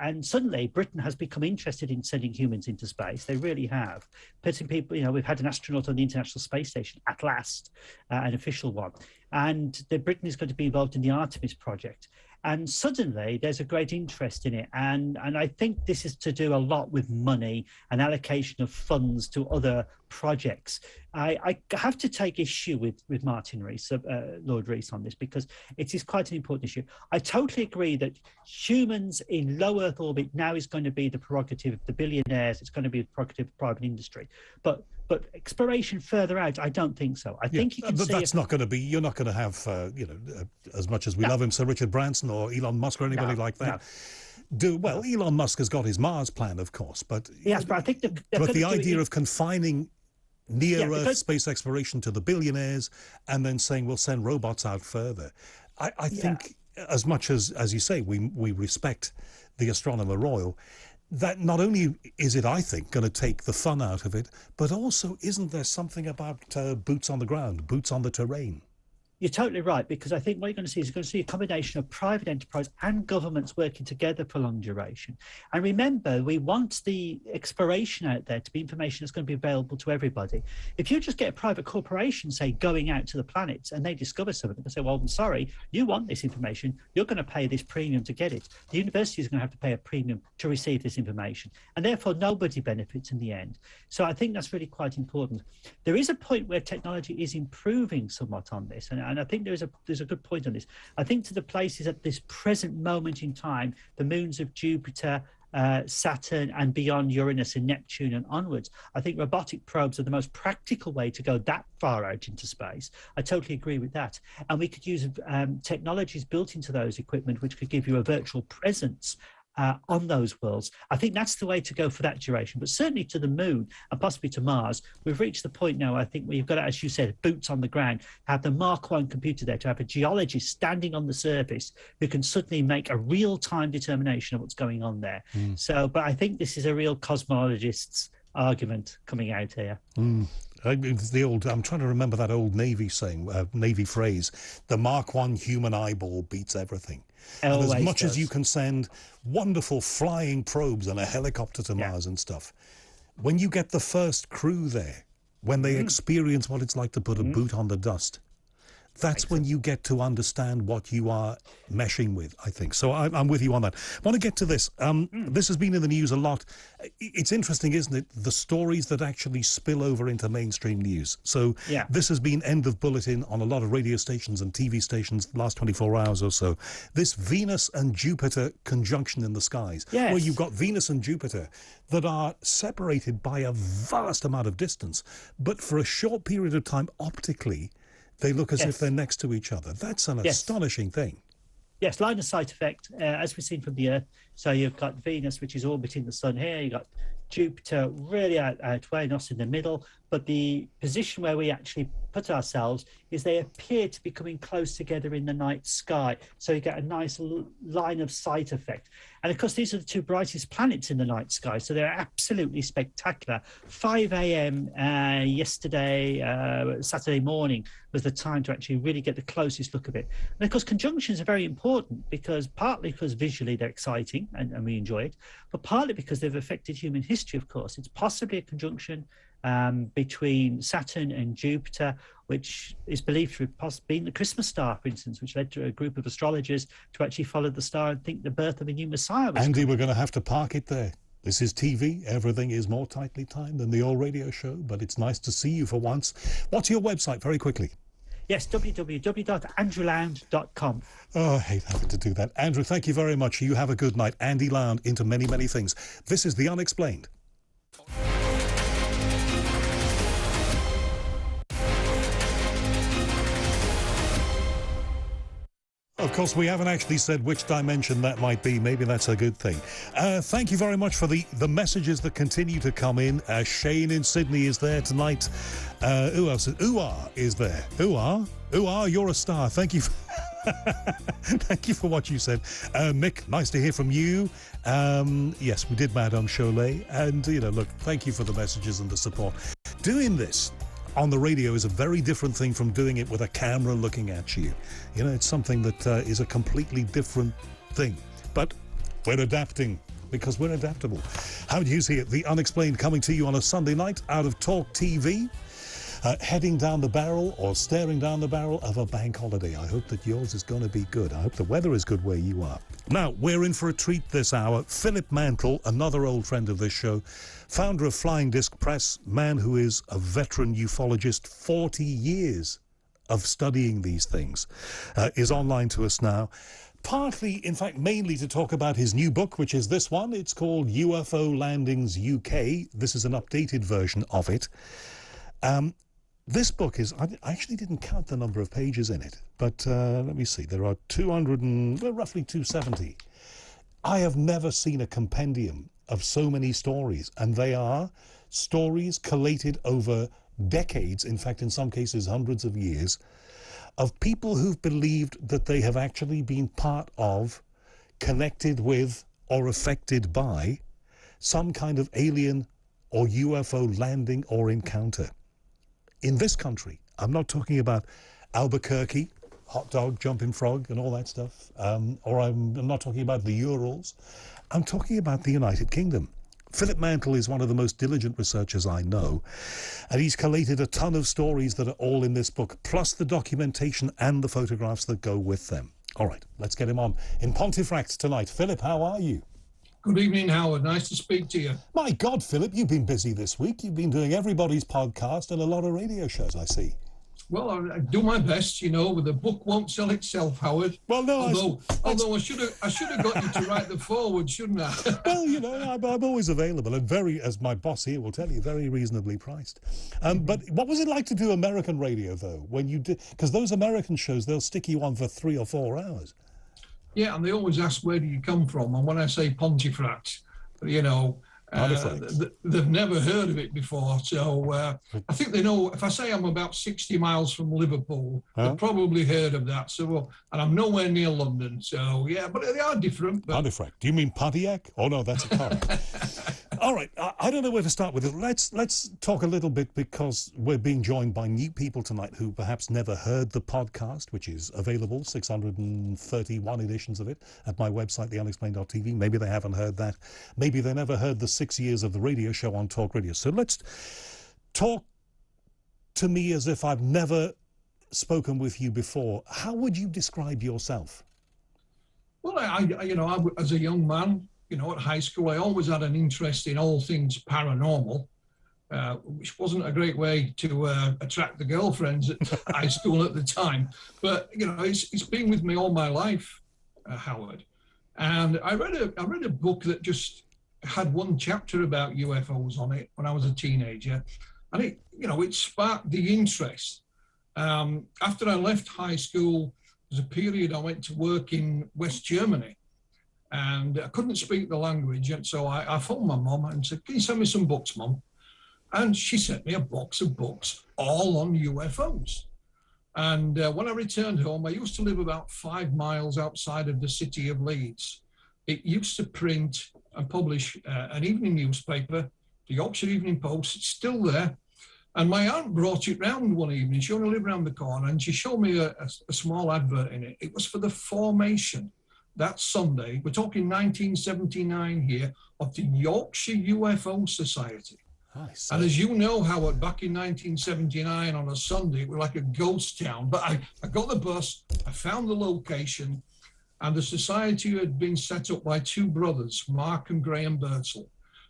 And suddenly Britain has become interested in sending humans into space. They really have. Putting people, we've had an astronaut on the International Space Station at last, an official one. And Britain is going to be involved in the Artemis project. And suddenly there's a great interest in it. And I think this is to do a lot with money and allocation of funds to other projects. I have to take issue with Martin Rees, Lord Rees, on this, because it is quite an important issue. I totally agree that humans in low Earth orbit now is going to be the prerogative of the billionaires. It's going to be the prerogative of private industry. But exploration further out, I don't think so. I think you can see... That's not going to be... You're not going to have, as much as we love him, Sir Richard Branson or Elon Musk or anybody like that. Elon Musk has got his Mars plan, of course, but... Yes, but I think... the idea of confining near-Earth space exploration to the billionaires and then saying we'll send robots out further, I think, as much as you say, we respect the Astronomer Royal, that not only is it, I think, going to take the fun out of it, but also isn't there something about boots on the ground, boots on the terrain? You're totally right, because I think what you're going to see is a combination of private enterprise and governments working together for long duration. And remember, we want the exploration out there to be information that's going to be available to everybody. If you just get a private corporation, say, going out to the planets and they discover something, they say, well, I'm sorry, you want this information, you're going to pay this premium to get it. The university is going to have to pay a premium to receive this information. And therefore, nobody benefits in the end. So I think that's really quite important. There is a point where technology is improving somewhat on this. And I think there's a good point on this. I think to the places at this present moment in time, the moons of Jupiter, Saturn, and beyond Uranus and Neptune and onwards, I think robotic probes are the most practical way to go that far out into space. I totally agree with that. And we could use technologies built into those equipment which could give you a virtual presence on those worlds. I think that's the way to go for that duration. But certainly to the moon and possibly to Mars, we've reached the point now, I think, where you've got, as you said, boots on the ground, have the Mark I computer there, to have a geologist standing on the surface who can suddenly make a real-time determination of what's going on there. But I think this is a real cosmologist's argument coming out here. It's the old, I'm trying to remember that old Navy saying, Navy phrase, the Mark I human eyeball beats everything. And as much as you can send wonderful flying probes and a helicopter to Mars and stuff, when you get the first crew there, when they experience what it's like to put a boot on the dust, that's when you get to understand what you are meshing with, I think. So I'm with you on that. I want to get to this. This has been in the news a lot. It's interesting, isn't it? The stories that actually spill over into mainstream news. So this has been end of bulletin on a lot of radio stations and TV stations the last 24 hours or so. This Venus and Jupiter conjunction in the skies, where you've got Venus and Jupiter that are separated by a vast amount of distance, but for a short period of time, optically, they look as if they're next to each other. That's an astonishing thing. Yes, line of sight effect, as we've seen from the Earth. So you've got Venus, which is orbiting the sun here. You've got Jupiter really outweighing us in the middle. But the position where we actually put ourselves is they appear to be coming close together in the night sky. So you get a nice line of sight effect. And of course, these are the two brightest planets in the night sky. So they're absolutely spectacular. 5 a.m. Yesterday, Saturday morning, was the time to actually really get the closest look of it. And of course, conjunctions are very important partly because visually they're exciting and we enjoy it, but partly because they've affected human history, of course. It's possibly a conjunction between Saturn and Jupiter, which is believed to have been the Christmas star, for instance, which led to a group of astrologers to actually follow the star and think the birth of a new Messiah was Andy, coming. we're going to have to park it there. This is TV. Everything is more tightly timed than the old radio show, but it's nice to see you for once. What's your website, very quickly? Yes, www.andrewlound.com. Oh, I hate having to do that. Andrew, thank you very much. You have a good night. Andy Lound into many, many things. This is The Unexplained. Of course, we haven't actually said which dimension that might be. Maybe that's a good thing. Thank you very much for the messages that continue to come in. Shane in Sydney is there tonight. Who else? Uar is there. Uar, you're a star. Thank you. Thank you for what you said. Mick, nice to hear from you. Yes, we did Madame Cholet. And, look, thank you for the messages and the support. Doing this on the radio is a very different thing from doing it with a camera looking at you. It's something that is a completely different thing. But we're adapting because we're adaptable. Howard Hughes here, The Unexplained, coming to you on a Sunday night out of Talk TV. Heading down the barrel or staring down the barrel of a bank holiday. I hope that yours is going to be good. I hope the weather is good where you are. Now, we're in for a treat this hour. Philip Mantle, another old friend of this show, founder of Flying Disc Press, man who is a veteran ufologist, 40 years of studying these things, is online to us now. Partly, in fact, mainly to talk about his new book, which is this one. It's called UFO Landings UK. This is an updated version of it. This book is, I actually didn't count the number of pages in it, but let me see, there are roughly 270. I have never seen a compendium of so many stories, and they are stories collated over decades, in fact, in some cases, hundreds of years, of people who've believed that they have actually been part of, connected with, or affected by some kind of alien or UFO landing or encounter. In this country, I'm not talking about Albuquerque, hot dog, jumping frog, and all that stuff, or I'm not talking about the Urals. I'm talking about the United Kingdom. Philip Mantle is one of the most diligent researchers I know, and he's collated a ton of stories that are all in this book, plus the documentation and the photographs that go with them. All right, let's get him on in Pontefract tonight. Philip, how are you? Good evening, Howard. Nice to speak to you. My God, Philip, you've been busy this week. You've been doing everybody's podcast and a lot of radio shows, I see. Well, I do my best, but the book won't sell itself, Howard. Well, no, although I should have got you to write the foreword, shouldn't I? Well, I'm always available and very, as my boss here will tell you, very reasonably priced. But what was it like to do American radio, though, when you did? Because those American shows, they'll stick you on for 3 or 4 hours. Yeah, and they always ask, where do you come from? And when I say Pontefract, they've never heard of it before. So I think they know, if I say I'm about 60 miles from Liverpool, they've probably heard of that. So, and I'm nowhere near London. So, yeah, but they are different. But... Pontefract. Do you mean Pontiac? Oh, no, that's a car. All right, I don't know where to start with it. Let's talk a little bit, because we're being joined by new people tonight who perhaps never heard the podcast, which is available, 631 editions of it, at my website, theunexplained.tv. Maybe they haven't heard that. Maybe they never heard the 6 years of the radio show on Talk Radio. So let's talk to me as if I've never spoken with you before. How would you describe yourself? Well, I as a young man, at high school, I always had an interest in all things paranormal, which wasn't a great way to attract the girlfriends at high school at the time. But, it's been with me all my life, Howard. And I read a book that just had one chapter about UFOs on it when I was a teenager. And it sparked the interest. After I left high school, there was a period I went to work in West Germany. And I couldn't speak the language. And so I phoned my mum and said, can you send me some books, Mum? And she sent me a box of books, all on UFOs. And when I returned home, I used to live about 5 miles outside of the city of Leeds. It used to print and publish an evening newspaper, the Yorkshire Evening Post. It's still there. And my aunt brought it round one evening. She only lived round the corner, and she showed me a small advert in it. It was for the formation that Sunday, we're talking 1979 here, of the Yorkshire UFO Society. Nice. And as you know, Howard, back in 1979 on a Sunday, it was like a ghost town. But I got the bus, I found the location, and the society had been set up by 2 brothers, Mark and Graham Birtle.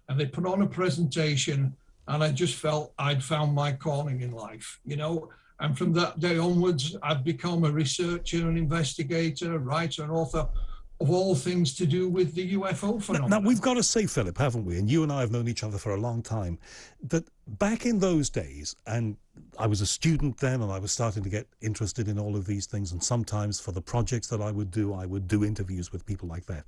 And they put on a presentation, and I just felt I'd found my calling in life, And from that day onwards, I've become a researcher, an investigator, a writer, an author, of all things to do with the UFO phenomenon. Now, we've got to say, Philip, haven't we, and you and I have known each other for a long time, that back in those days, and I was a student then, and I was starting to get interested in all of these things, and sometimes for the projects that I would do interviews with people like that.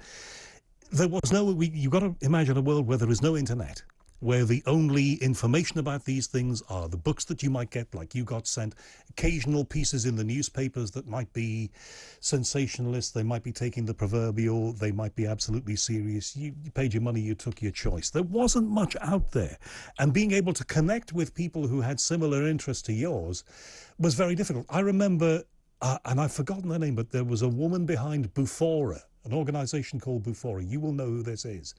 There was you've got to imagine a world where there is no internet, where the only information about these things are the books that you might get, like you got sent, occasional pieces in the newspapers that might be sensationalist, they might be taking the proverbial, they might be absolutely serious. You paid your money, you took your choice. There wasn't much out there. And being able to connect with people who had similar interests to yours was very difficult. I remember, and I've forgotten her name, but there was a woman behind Bufora, an organization called Bufora. You will know who this is.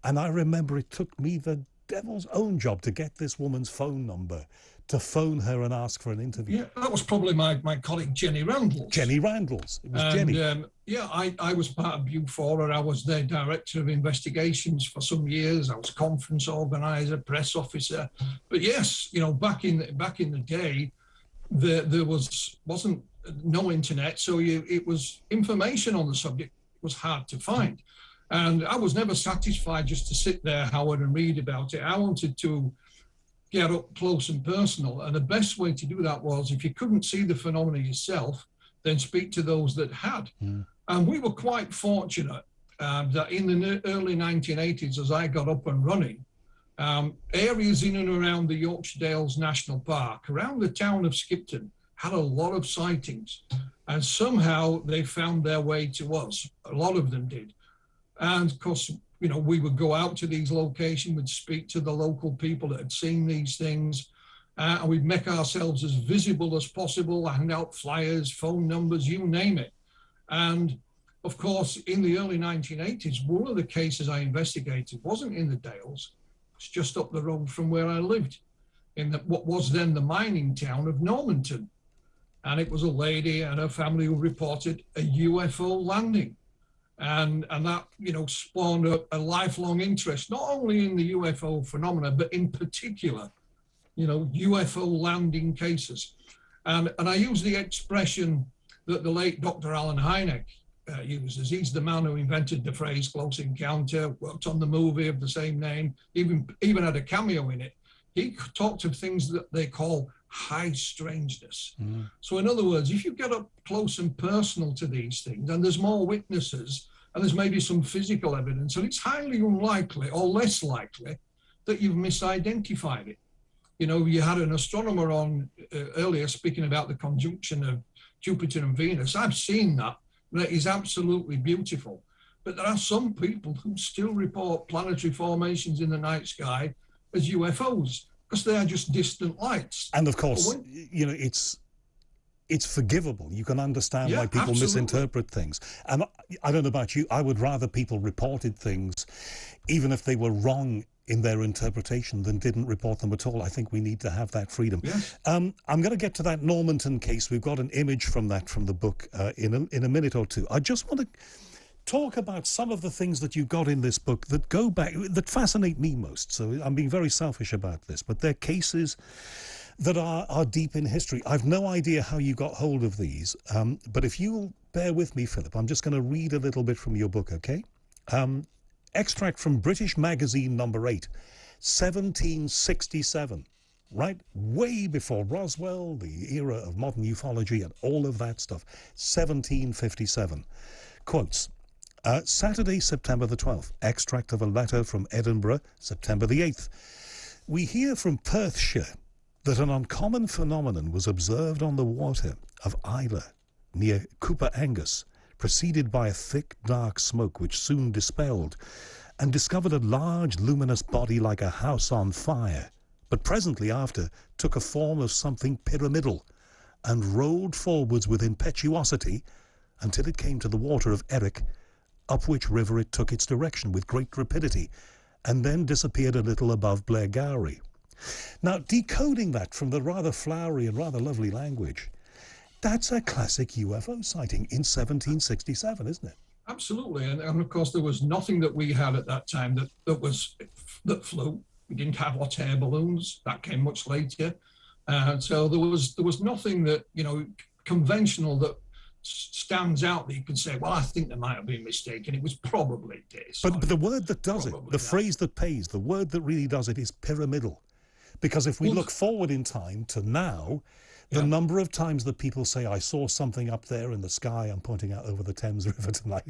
And I remember it took me the devil's own job to get this woman's phone number, to phone her and ask for an interview. Yeah, that was probably my colleague Jenny Randalls. Jenny Randalls. It was Jenny. Yeah, I was part of Bufora. I was their director of investigations for some years. I was conference organizer, press officer. But yes, you know, back in the day, there wasn't no internet, so it was information on the subject was hard to find. And I was never satisfied just to sit there, Howard, and read about it. I wanted to get up close and personal. And the best way to do that was, if you couldn't see the phenomena yourself, then speak to those that had. Mm. And we were quite fortunate that in the early 1980s, as I got up and running, areas in and around the Yorkshire Dales National Park, around the town of Skipton, had a lot of sightings. And somehow they found their way to us. A lot of them did. And of course, you know, we would go out to these locations, we'd speak to the local people that had seen these things, and we'd make ourselves as visible as possible, hand out flyers, phone numbers, you name it. And of course, in the early 1980s, one of the cases I investigated wasn't in the Dales, it's just up the road from where I lived, in what was then the mining town of Normanton. And it was a lady and her family who reported a UFO landing. And that, you know, spawned a lifelong interest, not only in the UFO phenomena, but in particular, you know, UFO landing cases. And I use the expression that the late Dr. Alan Hynek uses. He's the man who invented the phrase close encounter, worked on the movie of the same name, even had a cameo in it. He talked of things that they call high strangeness. Mm. So in other words, if you get up close and personal to these things, and there's more witnesses, and there's maybe some physical evidence, and it's highly unlikely or less likely that you've misidentified it. You know, you had an astronomer on earlier speaking about the conjunction of Jupiter and Venus. I've seen that. That is absolutely beautiful. But there are some people who still report planetary formations in the night sky as UFOs, because they are just distant lights. And of course, you know, it's forgivable. You can understand why people misinterpret things. And I don't know about you, I would rather people reported things, even if they were wrong in their interpretation, than didn't report them at all. I think we need to have that freedom. Yes. I'm going to get to that Normanton case. We've got an image from that from the book in a minute or two. I just want to talk about some of the things that you got in this book that go back, that fascinate me most. So I'm being very selfish about this, but they're cases that are deep in history. I've no idea how you got hold of these, but if you'll bear with me, Philip, I'm just going to read a little bit from your book, okay? Extract from British Magazine number 8, 1767, right? Way before Roswell, the era of modern ufology and all of that stuff. 1757. Quotes, Saturday, September the 12th. Extract of a letter from Edinburgh, September the 8th. We hear from Perthshire that an uncommon phenomenon was observed on the water of Islay, near Cooper Angus, preceded by a thick, dark smoke which soon dispelled, and discovered a large, luminous body like a house on fire, but presently after took a form of something pyramidal, and rolled forwards with impetuosity until it came to the water of Erich, up which river it took its direction with great rapidity, and then disappeared a little above Blairgowrie. Now, decoding that from the rather flowery and rather lovely language, that's a classic UFO sighting in 1767, isn't it? Absolutely. And of course, there was nothing that we had at that time that flew. We didn't have hot air balloons. That came much later. So there was nothing that, you know, conventional stands out that you can say, well, I think there might have been a mistake, and it was probably this. But the word that does it, the that. phrase that pays, the word that really does it is pyramidal. Because if we look forward in time to now, the number of times that people say, I saw something up there in the sky, I'm pointing out over the Thames River tonight,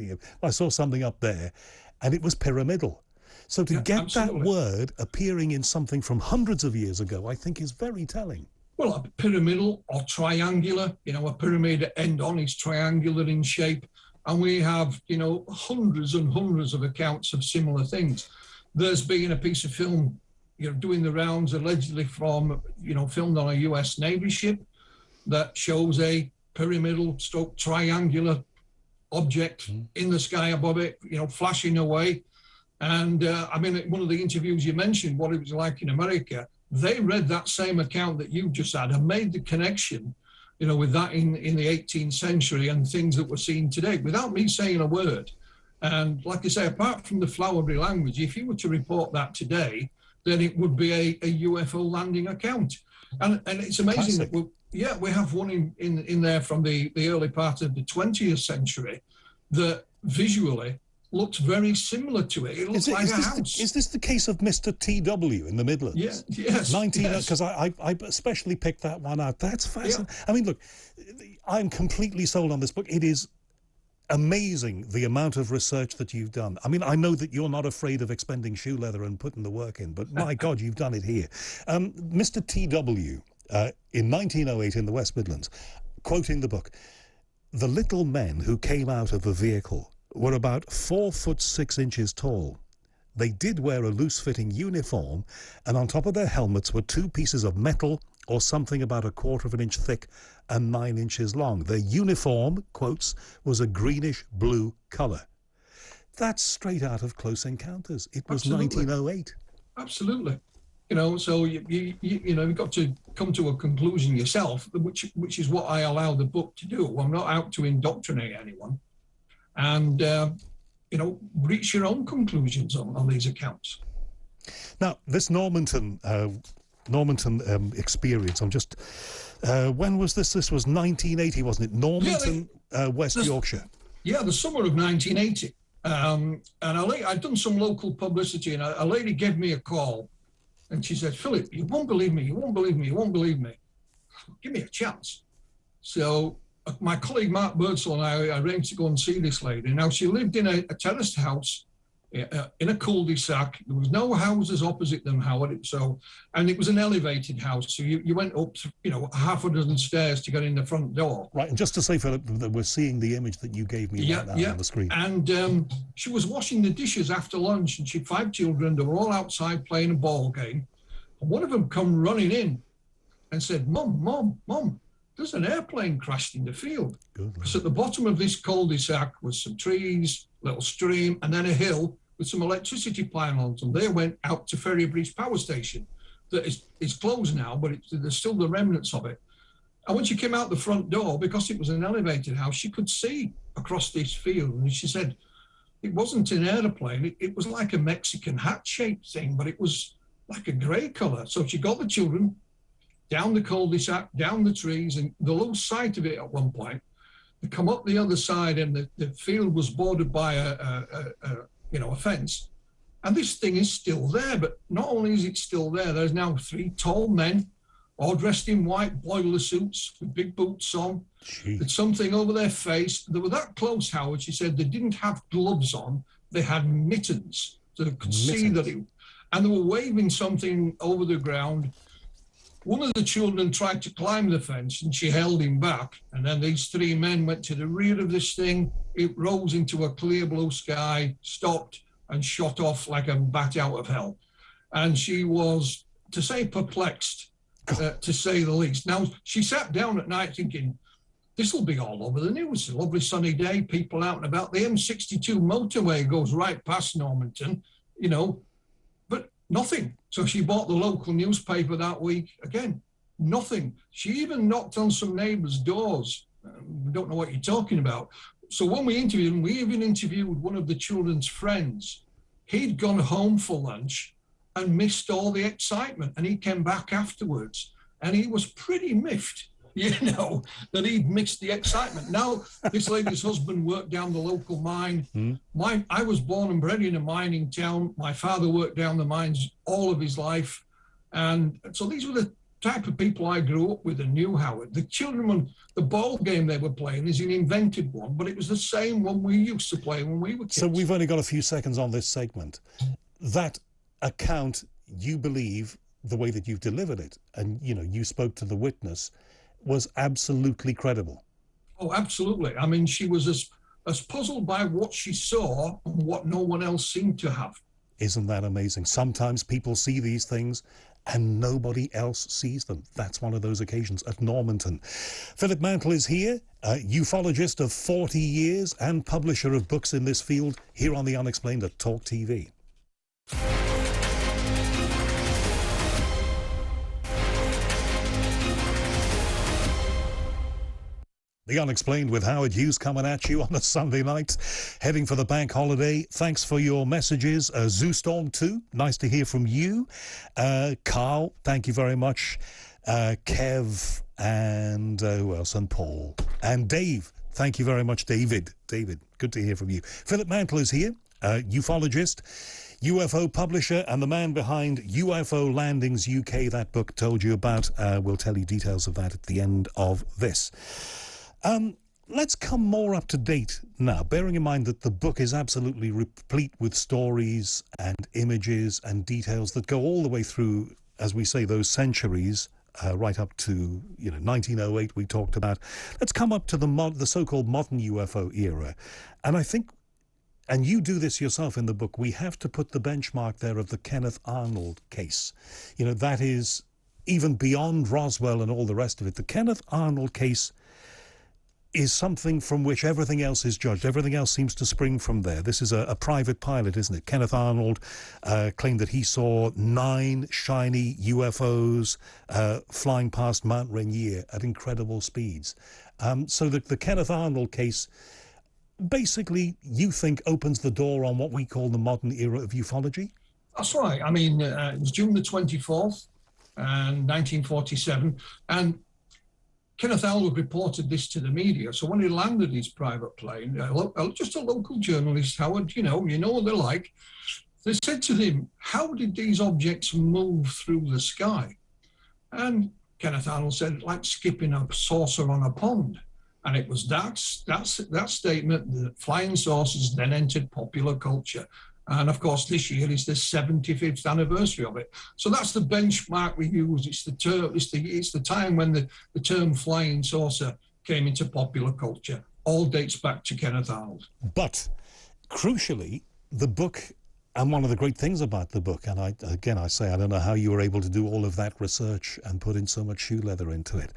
I saw something up there, and it was pyramidal. So to get that word appearing in something from hundreds of years ago, I think is very telling. Well, a pyramidal or triangular, a pyramid end on is triangular in shape. And we have, hundreds and hundreds of accounts of similar things. There's been a piece of film, doing the rounds allegedly from, filmed on a US Navy ship that shows a pyramidal stroke triangular object in the sky above it, flashing away. And one of the interviews you mentioned, what it was like in America, they read that same account that you just had and made the connection, with that in the 18th century and things that we're seeing today without me saying a word. And like I say, apart from the flowery language, if you were to report that today, then it would be a UFO landing account. And it's amazing that we have one in there from the early part of the 20th century that visually looked very similar to it. It looks like a house. Is this the case of Mr. TW in the Midlands? Yes. 19, because I especially picked that one out. That's fascinating. Yeah. I mean, look, I'm completely sold on this book. It is amazing the amount of research that you've done. I mean, I know that you're not afraid of expending shoe leather and putting the work in, but my God, you've done it here. Mr. TW, in 1908 in the West Midlands, quoting the book, the little men who came out of the vehicle were about 4'6" tall. They did wear a loose-fitting uniform, and on top of their helmets were 2 pieces of metal or something about 1/4 of an inch thick and 9 inches long. Their uniform, quotes, was a greenish-blue colour. That's straight out of Close Encounters. It was 1908. Absolutely. So you've got to come to a conclusion yourself, which is what I allow the book to do. I'm not out to indoctrinate anyone. And, reach your own conclusions on these accounts. Now, this Normanton experience, I'm just, when was this? This was 1980, wasn't it? Normanton, West Yorkshire. Yeah, the summer of 1980. And I'd done some local publicity, and a lady gave me a call, and she said, Philip, you won't believe me, you won't believe me, you won't believe me. Give me a chance. So my colleague Mark Birdsall and I arranged to go and see this lady. Now, she lived in a terraced house in a cul-de-sac. There was no houses opposite them, Howard. And it was an elevated house. So you went up, half a dozen stairs to get in the front door. Right. And just to say, Philip, that we're seeing the image that you gave me right now on the screen. And she was washing the dishes after lunch, and she had 5 children. They were all outside playing a ball game. And one of them come running in and said, Mum, there's an airplane crashed in the field. Because at the bottom of this cul-de-sac was some trees, little stream, and then a hill with some electricity pylons. And they went out to Ferrybridge Power Station. That is closed now, but there's still the remnants of it. And when she came out the front door, because it was an elevated house, she could see across this field. And she said, it wasn't an airplane. It was like a Mexican hat-shaped thing, but it was like a grey colour. So she got the children down the cul-de-sac, down the trees, and they lost sight of it at one point. They come up the other side, and the field was bordered by a fence. And this thing is still there, but not only is it still there, there's now 3 tall men, all dressed in white boiler suits with big boots on, with something over their face. They were that close, Howard. She said they didn't have gloves on, they had mittens, so they could see that and they were waving something over the ground. One of the children tried to climb the fence, and she held him back. And then these 3 men went to the rear of this thing. It rose into a clear blue sky, stopped, and shot off like a bat out of hell. And she was, to say, perplexed, to say the least. Now, she sat down at night thinking, this will be all over the news. A lovely sunny day, people out and about. The M62 motorway goes right past Normanton, but nothing. So she bought the local newspaper that week. Again, nothing. She even knocked on some neighbours' doors. We don't know what you're talking about. So when we interviewed him, we even interviewed one of the children's friends. He'd gone home for lunch and missed all the excitement. And he came back afterwards, and he was pretty miffed. that he'd missed the excitement. Now, this lady's husband worked down the local mine. I was born and bred in a mining town. My father worked down the mines all of his life. And so these were the type of people I grew up with and knew Howard. The children, the ball game they were playing is an invented one, but it was the same one we used to play when we were kids. So we've only got a few seconds on this segment. That account, you believe, the way that you've delivered it, and, you know, you spoke to the witness, was absolutely credible. Oh, absolutely. I mean, she was as puzzled by what she saw and what no one else seemed to have. Isn't that amazing? Sometimes people see these things and nobody else sees them. That's one of those occasions at Normanton. Philip Mantle is here, a ufologist of 40 years and publisher of books in this field, here on The Unexplained at Talk TV. The Unexplained with Howard Hughes coming at you on a Sunday night, heading for the bank holiday. Thanks for your messages. Zoostorm 2, nice to hear from you. Carl, thank you very much. Kev, and who else? And Paul. And Dave, thank you very much, David. David, good to hear from you. Philip Mantle is here, ufologist, UFO publisher, and the man behind UFO Landings UK, that book told you about. We'll tell you details of that at the end of this. Let's come more up to date now, bearing in mind that the book is absolutely replete with stories and images and details that go all the way through, as we say, those centuries, right up to, 1908 we talked about. Let's come up to the so-called modern UFO era. And I think, and you do this yourself in the book, we have to put the benchmark there of the Kenneth Arnold case. That is even beyond Roswell and all the rest of it. The Kenneth Arnold case is something from which everything else is judged. Everything else seems to spring from there. This is a private pilot, isn't it? Kenneth Arnold claimed that he saw 9 shiny UFOs flying past Mount Rainier at incredible speeds. So the Kenneth Arnold case basically, you think, opens the door on what we call the modern era of ufology? That's right. I mean, it was June the 24th, 1947, and Kenneth Arnold reported this to the media. So when he landed his private plane, just a local journalist, Howard, you know what they're like. They said to him, how did these objects move through the sky? And Kenneth Arnold said, like skipping a saucer on a pond. And it was that statement that flying saucers then entered popular culture. And of course, this year is the 75th anniversary of it. So that's the benchmark we use. It's the time when the term flying saucer came into popular culture. All dates back to Kenneth Arnold. But crucially, the book, and one of the great things about the book, and I say, I don't know how you were able to do all of that research and put in so much shoe leather into it,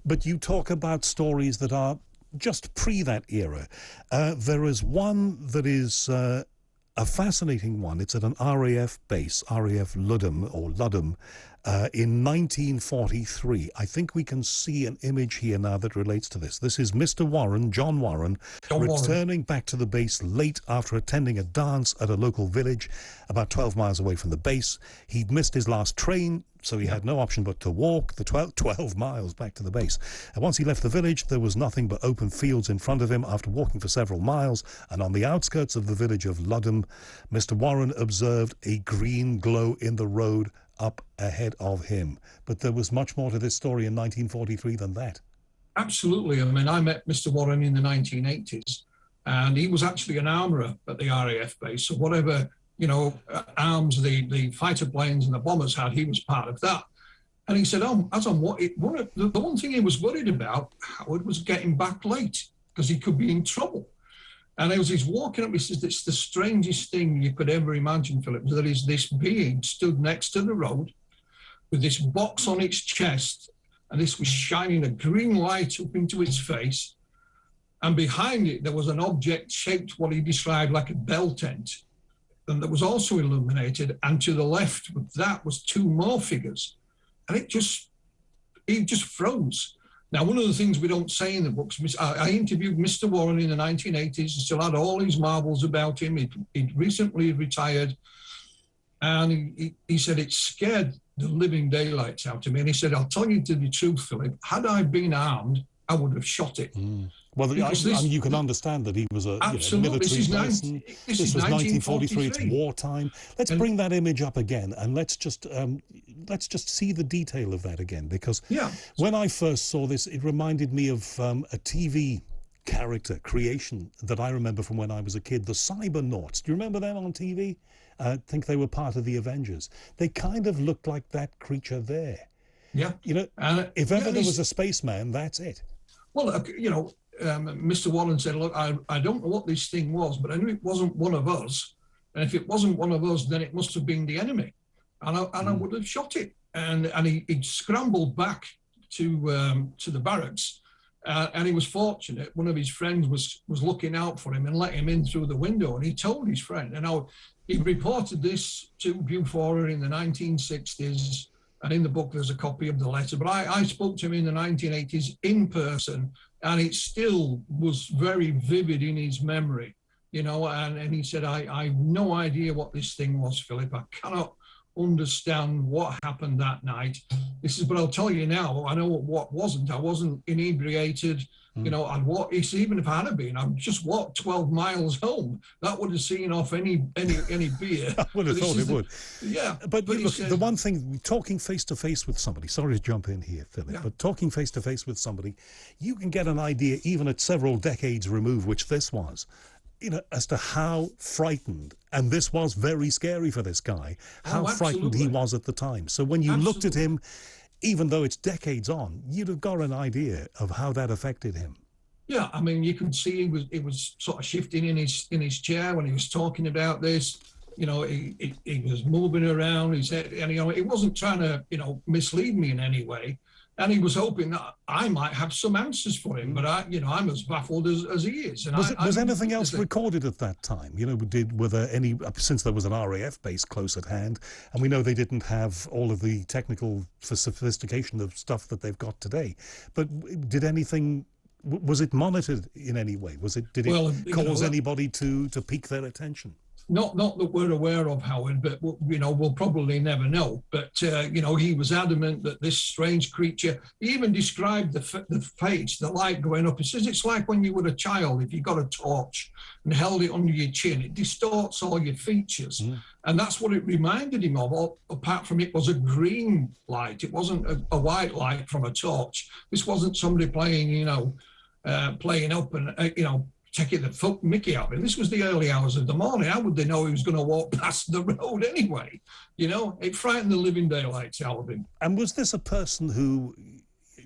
but you talk about stories that are just pre that era. There is one that is a fascinating one. It's at an RAF base, RAF Ludham, in 1943. I think we can see an image here now that relates to this. This is Mr. Warren, John Warren, returning back to the base late after attending a dance at a local village about 12 miles away from the base. He'd missed his last train, so he had no option but to walk the 12 miles back to the base. And once he left the village, there was nothing but open fields in front of him after walking for several miles. And on the outskirts of the village of Ludham, Mr. Warren observed a green glow in the road up ahead of him. But there was much more to this story in 1943 than that. Absolutely. I mean, I met Mr. Warren in the 1980s, and he was actually an armourer at the RAF base. So whatever, arms the fighter planes and the bombers had, he was part of that. And he said, the one thing he was worried about, Howard, was getting back late because he could be in trouble. And as he's walking up, he says, it's the strangest thing you could ever imagine, Philip. There is this being stood next to the road with this box on its chest, and this was shining a green light up into its face. And behind it, there was an object shaped what he described like a bell tent, and that was also illuminated. And to the left of that was 2 more figures. And it just froze. Now, one of the things we don't say in the books, I interviewed Mr. Warren in the 1980s. He still had all his marvels about him. He'd recently retired. And he said it scared the living daylights out of me. And he said, I'll tell you the truth, Philip, had I been armed, I would have shot it. Well, I mean, you can understand that he was a military person. This was 1943. It's wartime. Let's bring that image up again, and let's just see the detail of that again, because when I first saw this, it reminded me of a TV character creation that I remember from when I was a kid, the Cybernauts. Do you remember them on TV? I think they were part of the Avengers. They kind of looked like that creature there. Yeah. You know, if ever there was a spaceman, that's it. Well, you know, Mr. Warren said, look, I don't know what this thing was, but I knew it wasn't one of us. And if it wasn't one of us, then it must have been the enemy. And I would have shot it. And he scrambled back to the barracks. And he was fortunate. One of his friends was looking out for him and let him in through the window. And he told his friend. And he reported this to Buford in the 1960s. And in the book, there's a copy of the letter. But I spoke to him in the 1980s in person, and it still was very vivid in his memory, you know. And he said, I have no idea what this thing was, Philip. I cannot understand what happened that night. But I'll tell you now, I know what wasn't. I wasn't inebriated. You know, even if I had been, I'd just walked 12 miles home. That would have seen off any beer. I would have thought it would. Yeah. But look, the one thing, talking face to face with somebody, sorry to jump in here, Philip, but talking face to face with somebody, you can get an idea, even at several decades removed, which this was, you know, as to how frightened, and this was very scary for this guy, how frightened he was at the time. So when you looked at him, even though it's decades on, you'd have got an idea of how that affected him. Yeah, I mean, you could see he was sort of shifting in his chair when he was talking about this. You know, he was moving around. He said, and you know, he wasn't trying to, you know, mislead me in any way. And he was hoping that I might have some answers for him, but I'm as baffled as he is. And was anything else recorded at that time? You know, were there any, since there was an RAF base close at hand, and we know they didn't have all of the technical sophistication of stuff that they've got today, but did anything, was it monitored in any way? Did it cause anybody to pique their attention? Not that we're aware of, Howard, but you know, we'll probably never know. But you know, he was adamant that this strange creature. He even described the face, the light going up. He says it's like when you were a child. If you got a torch and held it under your chin, it distorts all your features, and that's what it reminded him of. Apart from it was a green light. It wasn't a white light from a torch. This wasn't somebody playing, you know, playing up and you know, taking the fuck Mickey out of him. This was the early hours of the morning. How would they know he was going to walk past the road anyway? You know, it frightened the living daylights out of him. And was this a person who,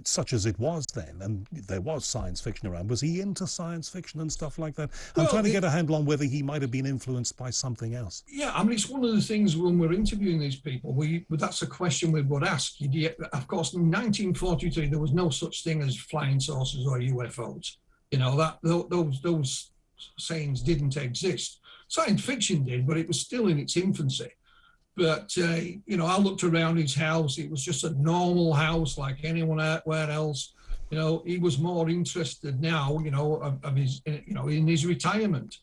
such as it was then, and there was science fiction around, was he into science fiction and stuff like that? I'm trying to get a handle on whether he might have been influenced by something else. Yeah, I mean, it's one of the things when we're interviewing these people, that's a question we would ask. Of course, in 1943, there was no such thing as flying saucers or UFOs. You know, that those sayings didn't exist. Science fiction did, but it was still in its infancy. But, you know, I looked around his house. It was just a normal house like anywhere else. You know, he was more interested now, you know, of his, you know, in his retirement.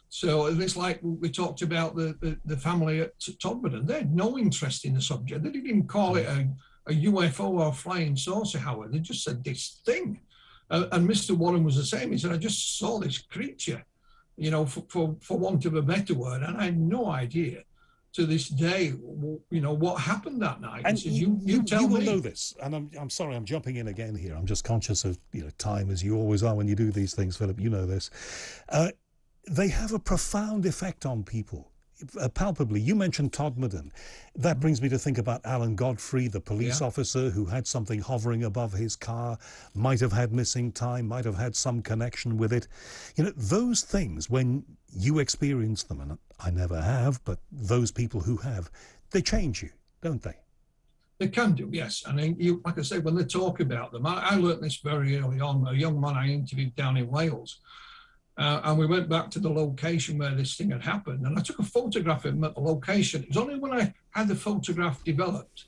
So it's like we talked about the family at Todmorden. They had no interest in the subject. They didn't even call it a UFO or a flying saucer, Howard. They just said this thing. And Mr. Warren was the same. He said, I just saw this creature, you know, for want of a better word. And I had no idea to this day, you know, what happened that night. And said, you tell me. You will know this. And I'm sorry, I'm jumping in again here. I'm just conscious of, you know, time, as you always are when you do these things, Philip. You know this. They have a profound effect on people. Palpably. You mentioned Todmorden. That brings me to think about Alan Godfrey, the police officer who had something hovering above his car, might have had missing time, might have had some connection with it. You know, those things, when you experience them, and I never have, but those people who have, they change you, don't they? They can do, yes. I mean, like I say, when they talk about them, I learned this very early on. A young man I interviewed down in Wales. And we went back to the location where this thing had happened. And I took a photograph of him at the location. It was only when I had the photograph developed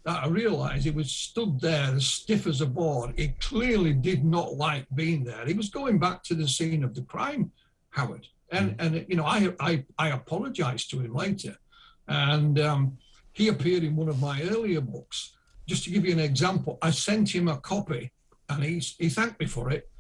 that I realized he was stood there as stiff as a board. He clearly did not like being there. He was going back to the scene of the crime, Howard. And you know, I apologized to him later. And he appeared in one of my earlier books. Just to give you an example, I sent him a copy and he thanked me for it.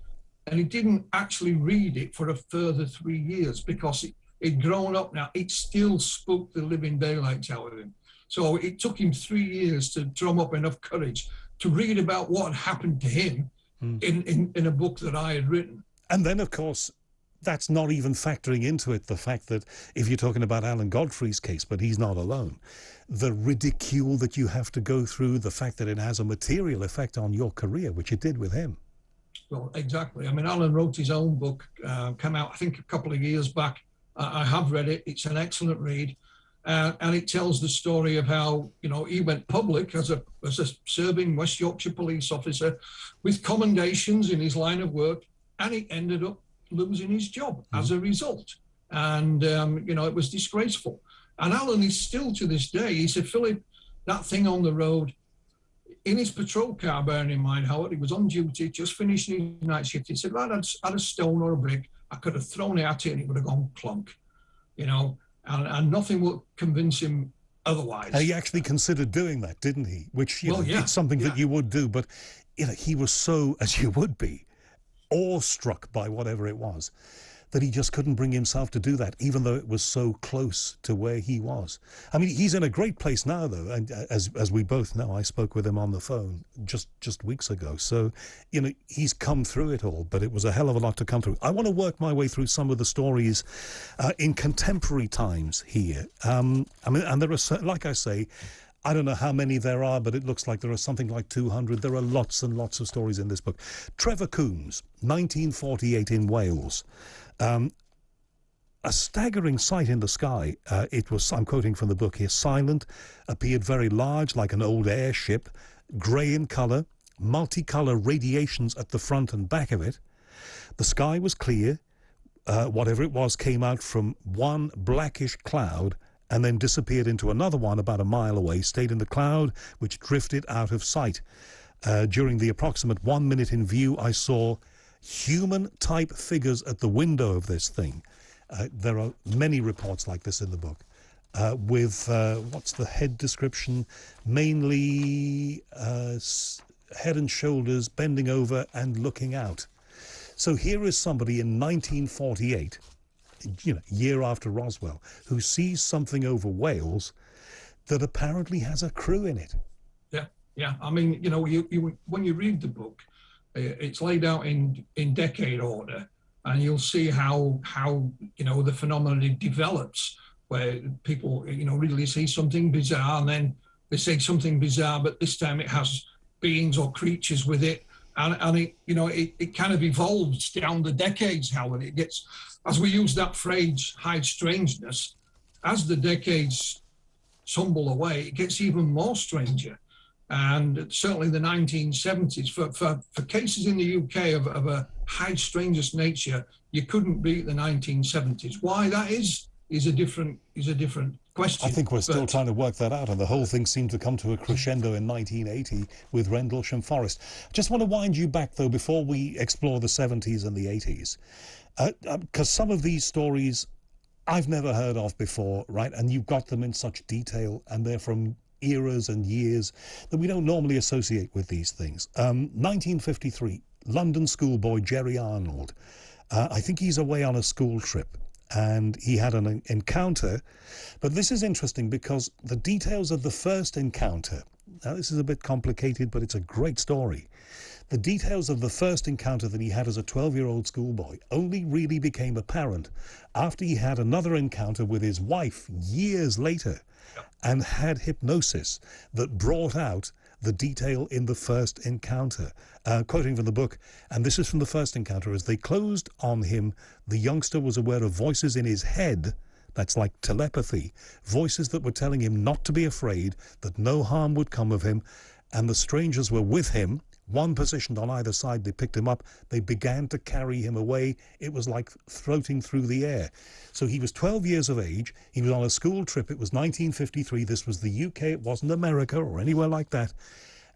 And he didn't actually read it for a further 3 years because he'd grown up now. It still spooked the living daylights out of him. So it took him 3 years to drum up enough courage to read about what had happened to him in a book that I had written. And then, of course, that's not even factoring into it the fact that if you're talking about Alan Godfrey's case, but he's not alone, the ridicule that you have to go through, the fact that it has a material effect on your career, which it did with him. Well, exactly. I mean, Alan wrote his own book, came out, I think, a couple of years back. I have read it. It's an excellent read. And it tells the story of how, you know, he went public as a serving West Yorkshire police officer with commendations in his line of work, and he ended up losing his job as a result. And, you know, it was disgraceful. And Alan is still to this day, he said, Philip, that thing on the road, in his patrol car, bearing in mind, Howard, he was on duty, just finishing his night shift. He said, well, had a stone or a brick, I could have thrown it at it and it would have gone clunk, you know, and nothing would convince him otherwise. He actually considered doing that, didn't he? Which, you know, it's something that you would do, but, you know, he was so, as you would be, awestruck by whatever it was, that he just couldn't bring himself to do that, even though it was so close to where he was. I mean, he's in a great place now, though, and as we both know, I spoke with him on the phone just weeks ago. So, you know, he's come through it all, but it was a hell of a lot to come through. I want to work my way through some of the stories in contemporary times here. I mean, and there are, like I say, I don't know how many there are, but it looks like there are something like 200. There are lots and lots of stories in this book. Trevor Coombs, 1948 in Wales. A staggering sight in the sky. It was, I'm quoting from the book here, silent, appeared very large like an old airship, grey in colour, multicolour radiations at the front and back of it. The sky was clear. Whatever it was came out from one blackish cloud and then disappeared into another one about a mile away, stayed in the cloud, which drifted out of sight. During the approximate 1 minute in view, I saw human-type figures at the window of this thing. There are many reports like this in the book, with, what's the head description? Mainly head and shoulders bending over and looking out. So here is somebody in 1948, you know, year after Roswell, who sees something over Wales that apparently has a crew in it. Yeah. I mean, you know, when you read the book, it's laid out in decade order, and you'll see how you know the phenomenon develops, where people, you know, really see something bizarre, and then they say something bizarre, but this time it has beings or creatures with it, and it, you know, it kind of evolves down the decades, Howard. It gets, as we use that phrase, high strangeness, as the decades tumble away, it gets even more stranger. And certainly the 1970s, for cases in the UK of a high strangeness nature, you couldn't beat the 1970s. Why that is a different question. I think we're still trying to work that out, and the whole thing seemed to come to a crescendo in 1980 with Rendlesham Forest. Just want to wind you back, though, before we explore the 70s and the 80s, because some of these stories I've never heard of before, right? And you've got them in such detail, and they're from eras and years that we don't normally associate with these things. 1953, London schoolboy Jerry Arnold. I think he's away on a school trip, and he had an encounter. But this is interesting because the details of the first encounter, now this is a bit complicated, but it's a great story. The details of the first encounter that he had as a 12-year-old schoolboy only really became apparent after he had another encounter with his wife years later, and had hypnosis that brought out the detail in the first encounter. Quoting from the book, and this is from the first encounter, as they closed on him, the youngster was aware of voices in his head, that's like telepathy, voices that were telling him not to be afraid, that no harm would come of him, and the strangers were with him, one positioned on either side. They picked him up, they began to carry him away. It was like floating through the air. So he was 12 years of age, he was on a school trip, it was 1953, this was the UK, it wasn't America or anywhere like that,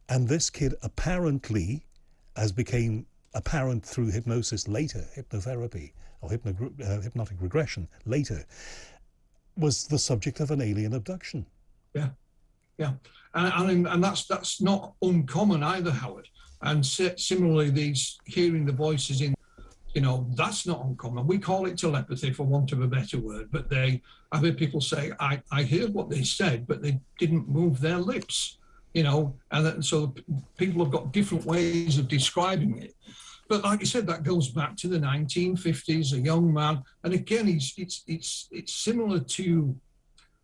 and this kid apparently, as became apparent through hypnosis later, hypnotherapy, or hypnotic regression later, was the subject of an alien abduction. Yeah. Yeah, and that's not uncommon either, Howard. And similarly, these hearing the voices in, that's not uncommon. We call it telepathy, for want of a better word. But I've heard people say, I heard what they said, but they didn't move their lips, and so people have got different ways of describing it. But like you said, that goes back to the 1950s, a young man. And again, it's similar to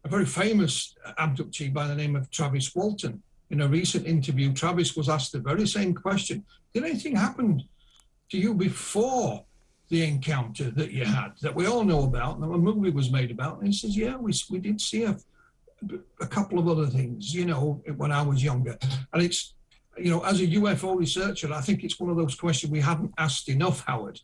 a very famous abductee by the name of Travis Walton. In a recent interview, Travis was asked the very same question. Did anything happen to you before the encounter that you had, that we all know about, and a movie was made about? And he says, yeah, we did see a couple of other things, when I was younger. And it's, as a UFO researcher, I think it's one of those questions we haven't asked enough, Howard.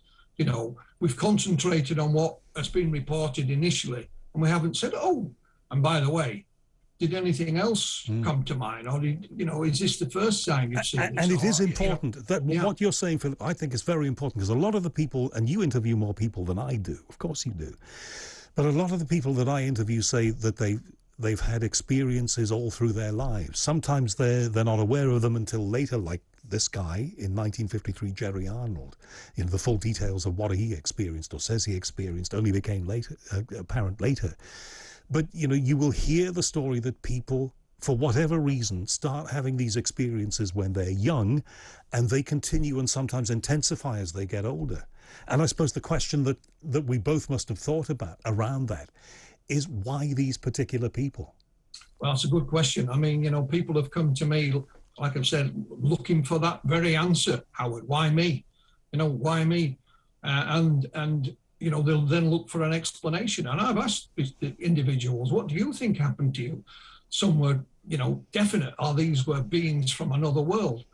We've concentrated on what has been reported initially, and we haven't said, oh, and by the way, did anything else come to mind? Or, is this the first time you've seen this? And it is important that what you're saying, Philip, I think is very important, because a lot of the people, and you interview more people than I do, of course you do, but a lot of the people that I interview say that they've had experiences all through their lives. Sometimes they're not aware of them until later, like this guy in 1953, Jerry Arnold. The full details of what he experienced or says he experienced only became apparent later. But, you will hear the story that people, for whatever reason, start having these experiences when they're young, and they continue and sometimes intensify as they get older. And I suppose the question that we both must have thought about around that is, why these particular people? Well, it's a good question. I mean, people have come to me, like I've said, looking for that very answer, Howard. Why me? Why me? They'll then look for an explanation. And I've asked the individuals, what do you think happened to you? Some were, definite, these were beings from another world.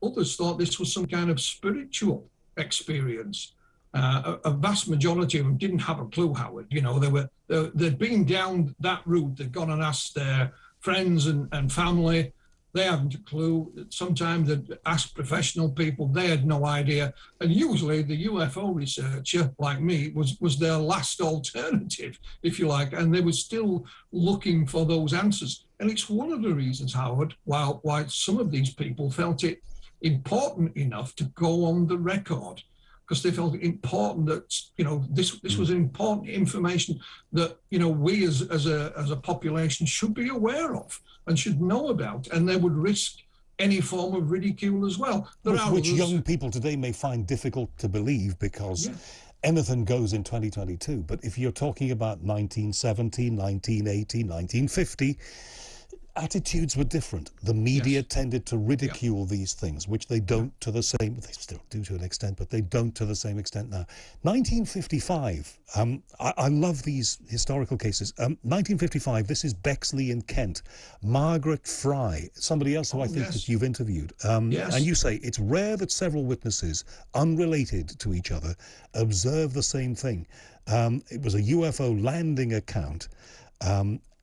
Others thought this was some kind of spiritual experience. A vast majority of them didn't have a clue, Howard. They'd been down that route. They'd gone and asked their friends and family. They hadn't a clue. Sometimes they'd asked professional people. They had no idea. And usually the UFO researcher, like me, was their last alternative, if you like. And they were still looking for those answers. And it's one of the reasons, Howard, why some of these people felt it important enough to go on the record, because they felt it important that, this was important information that, we as a population should be aware of and should know about, and they would risk any form of ridicule as well. Which young people today may find difficult to believe, because anything goes in 2022. But if you're talking about 1970, 1980, 1950, attitudes were different. The media tended to ridicule these things, which they don't to the same, they still do to an extent, but they don't to the same extent now. 1955, I love these historical cases. 1955, this is Bexley in Kent. Margaret Fry, somebody else who I think that you've interviewed. And you say, it's rare that several witnesses, unrelated to each other, observe the same thing. It was a UFO landing account.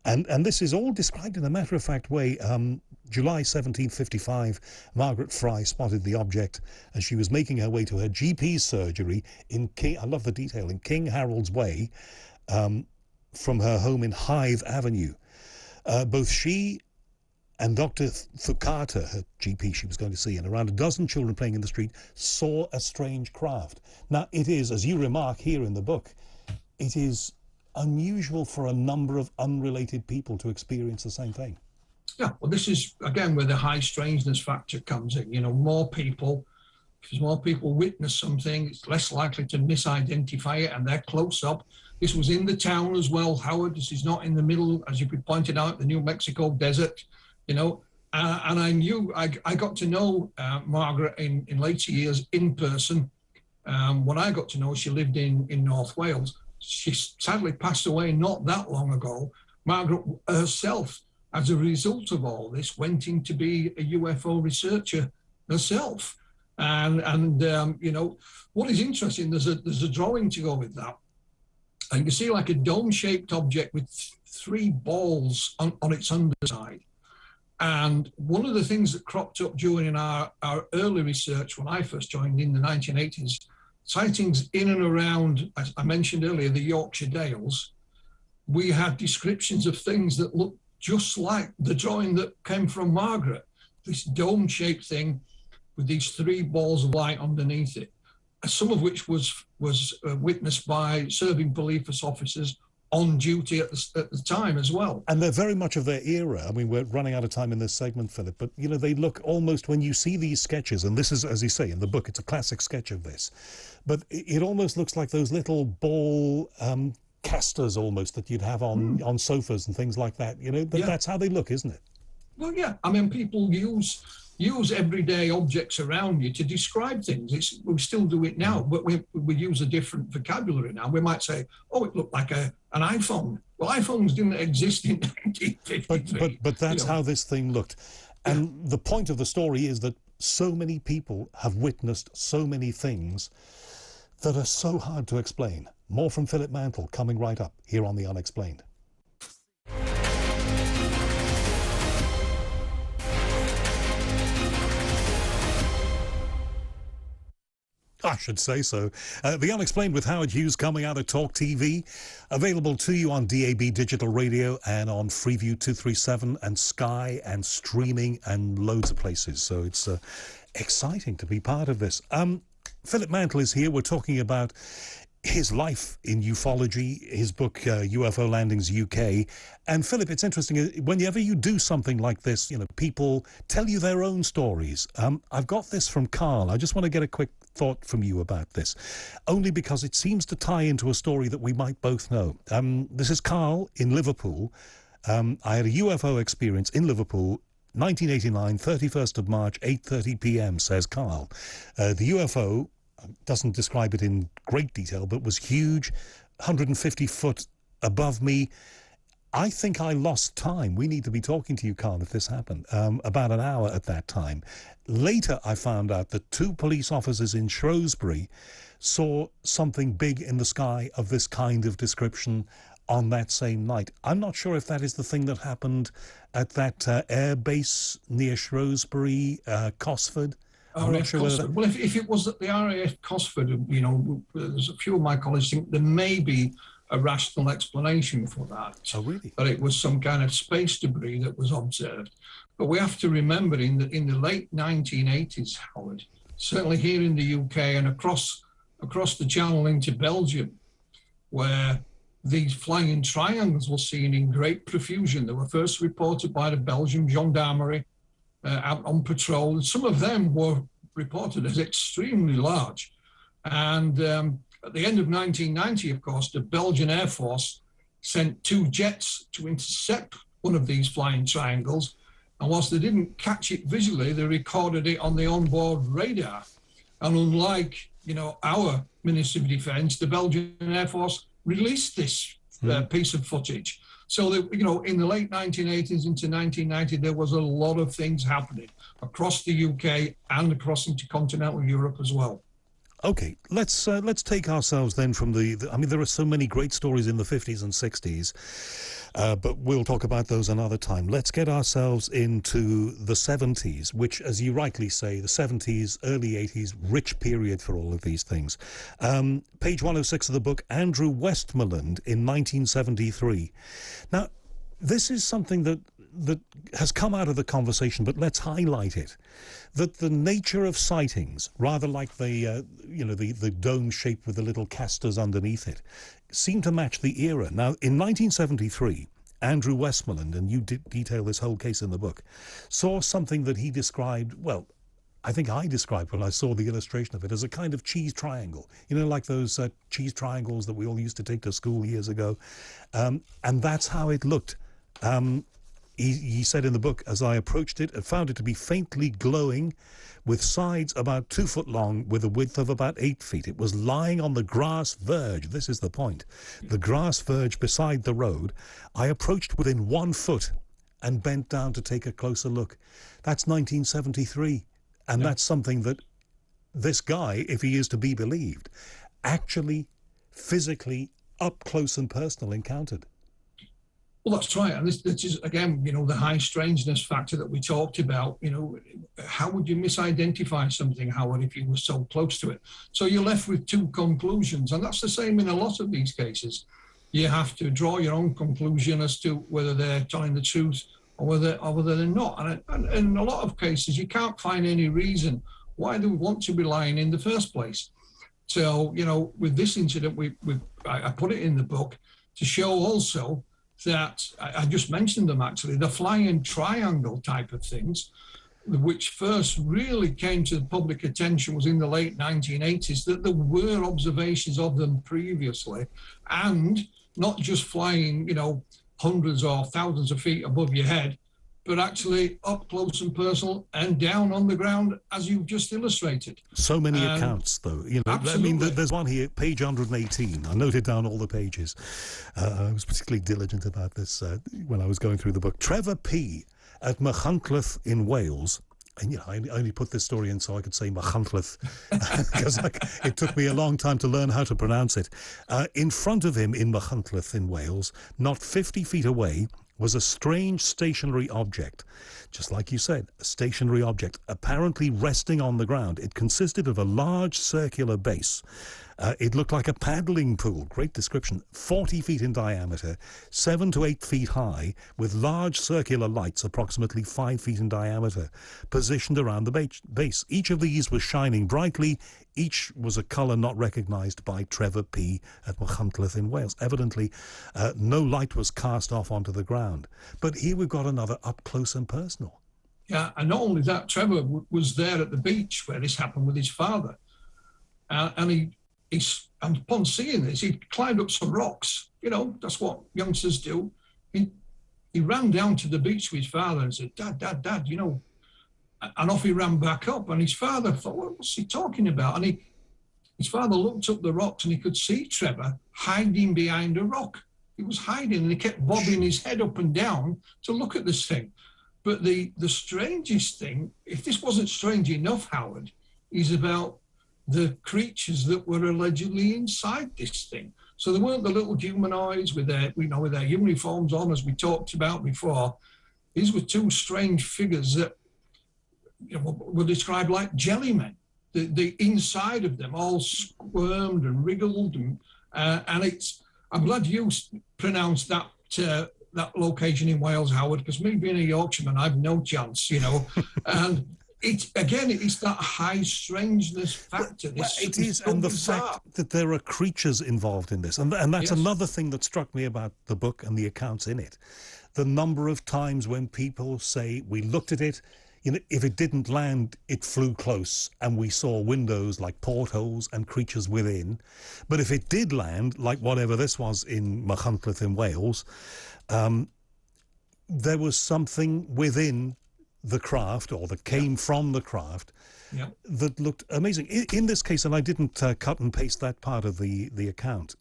And this is all described in a matter-of-fact way. July 1755, Margaret Fry spotted the object as she was making her way to her GP's surgery in I love the detail, in King Harold's Way, from her home in Hythe Avenue. Both she and Dr. Thukata, her GP she was going to see, and around a dozen children playing in the street, saw a strange craft. Now, it is, as you remark here in the book, it is unusual for a number of unrelated people to experience the same thing. Yeah, well, this is, again, where the high strangeness factor comes in. More people, because more people witness something, it's less likely to misidentify it, and they're close up. This was in the town as well, Howard. This is not in the middle, as you pointed out, the New Mexico desert, and I got to know Margaret in later years in person. When I got to know, she lived in North Wales. She sadly passed away not that long ago. Margaret herself, as a result of all this, went in to be a UFO researcher herself. And what is interesting, there's a drawing to go with that. And you can see like a dome-shaped object with three balls on its underside. And one of the things that cropped up during our early research when I first joined in the 1980s, sightings in and around, as I mentioned earlier, the Yorkshire Dales, we had descriptions of things that looked just like the drawing that came from Margaret, this dome-shaped thing with these 3 balls of light underneath it, some of which was witnessed by serving police officers on duty at the time as well. And they're very much of their era. I mean, we're running out of time in this segment, Philip, but, you know, they look almost, when you see these sketches, and this is, as you say, in the book, it's a classic sketch of this, but it almost looks like those little ball casters almost that you'd have on sofas and things like that. You know, that's how they look, isn't it? Well, yeah. I mean, people use everyday objects around you to describe things. We still do it now, but we use a different vocabulary now. We might say, oh, it looked like an iPhone. Well, iPhones didn't exist in 1953. But that's how this thing looked. And the point of the story is that so many people have witnessed so many things that are so hard to explain. More from Philip Mantle coming right up here on The Unexplained. I should say so. The Unexplained with Howard Hughes coming out of Talk TV. Available to you on DAB digital radio and on Freeview 237 and Sky and streaming and loads of places. So it's exciting to be part of this. Philip Mantle is here. We're talking about his life in ufology, his book, UFO Landings UK. And Philip, it's interesting, whenever you do something like this, you know, people tell you their own stories. I've got this from Carl. I just want to get a quick thought from you about this, only because it seems to tie into a story that we might both know. This is Carl in Liverpool. I had a UFO experience in Liverpool, 1989, 31st of March, 8:30 p.m, says Carl. The UFO doesn't describe it in great detail, but was huge, 150 foot above me. I think I lost time. We need to be talking to you, Carl, if this happened. About an hour at that time. Later, I found out that 2 police officers in Shrewsbury saw something big in the sky of this kind of description on that same night. I'm not sure if that is the thing that happened at that air base near Shrewsbury, Cosford. I'm not sure whether... Well, if it was at the RAF Cosford, you know, there's a few of my colleagues think there may be a rational explanation for that. Oh, really? That it was some kind of space debris that was observed. But we have to remember in the late 1980s, Howard, certainly here in the UK and across the channel into Belgium, where these flying triangles were seen in great profusion. They were first reported by the Belgian gendarmerie out on patrol. Some of them were reported as extremely large. And at the end of 1990, of course, the Belgian Air Force sent 2 jets to intercept one of these flying triangles. And whilst they didn't catch it visually, they recorded it on the onboard radar. And unlike, you know, our Ministry of Defence, the Belgian Air Force released this piece of footage. So, you know, in the late 1980s into 1990, there was a lot of things happening across the UK and across into continental Europe as well. Okay, let's take ourselves then from I mean, there are so many great stories in the 50s and 60s, but we'll talk about those another time. Let's get ourselves into the 70s, which, as you rightly say, the 70s, early 80s, rich period for all of these things. Page 106 of the book, Andrew Westmoreland in 1973. Now, this is something that has come out of the conversation, but let's highlight it. That the nature of sightings, rather like the dome shape with the little casters underneath it, seem to match the era. Now, in 1973, Andrew Westmoreland, and you detail this whole case in the book, saw something that he described, well, I think I described when I saw the illustration of it, as a kind of cheese triangle. You know, like those cheese triangles that we all used to take to school years ago. And that's how it looked. He said in the book, as I approached it, I found it to be faintly glowing with sides about 2 foot long with a width of about 8 feet. It was lying on the grass verge. This is the point. The grass verge beside the road. I approached within 1 foot and bent down to take a closer look. That's 1973. And that's something that this guy, if he is to be believed, actually physically up close and personal encountered. Well, that's right. And this is, again, you know, the high strangeness factor that we talked about. You know, how would you misidentify something, Howard, if you were so close to it? So you're left with 2 conclusions. And that's the same in a lot of these cases. you have to draw your own conclusion as to whether they're telling the truth or whether they're not. And in a lot of cases, you can't find any reason why they would want to be lying in the first place. So, you know, with this incident, I put it in the book to show also that I just mentioned them actually, the flying triangle type of things, which first really came to the public attention was in the late 1980s, that there were observations of them previously, and not just flying, you know, hundreds or thousands of feet above your head, but actually up close and personal and down on the ground, as you've just illustrated. So many accounts, though. You know, absolutely. I mean, there's one here, page 118. I noted down all the pages. I was particularly diligent about this when I was going through the book. Trevor P. at Machynlleth in Wales. And, you know, I only put this story in so I could say Machynlleth, because it took me a long time to learn how to pronounce it. In front of him in Machynlleth in Wales, not 50 feet away, was a strange stationary object. Just like you said, a stationary object, apparently resting on the ground. It consisted of a large circular base. It looked like a paddling pool, great description, 40 feet in diameter, 7 to 8 feet high, with large circular lights approximately 5 feet in diameter, positioned around the base. Each of these was shining brightly. Each was a colour not recognised by Trevor P. at Machynlleth in Wales. Evidently, no light was cast off onto the ground. But here we've got another up close and personal. Yeah, and not only that, Trevor was there at the beach where this happened with his father. And upon seeing this, he climbed up some rocks. You know, that's what youngsters do. He ran down to the beach with his father and said, Dad, you know, and off he ran back up. And his father thought, well, what's he talking about? And his father looked up the rocks and he could see Trevor hiding behind a rock. He was hiding and he kept bobbing his head up and down to look at this thing. But the strangest thing, if this wasn't strange enough, Howard, is about the creatures that were allegedly inside this thing. So they weren't the little humanoids with their uniforms on, as we talked about before. These were two strange figures that, you know, were described like jellymen. The inside of them all squirmed and wriggled, and I'm glad you pronounced that location in Wales, Howard, because me being a Yorkshireman, I've no chance, you know. And it's that high strangeness factor. It is, and the fact that there are creatures involved in this, and that's another thing that struck me about the book and the accounts in it. The number of times when people say, we looked at it, you know, if it didn't land, it flew close, and we saw windows like portholes and creatures within. But if it did land, like whatever this was in Machynlleth in Wales, there was something within the craft, or that came from the craft, that looked amazing. In this case, and I didn't cut and paste that part of the account,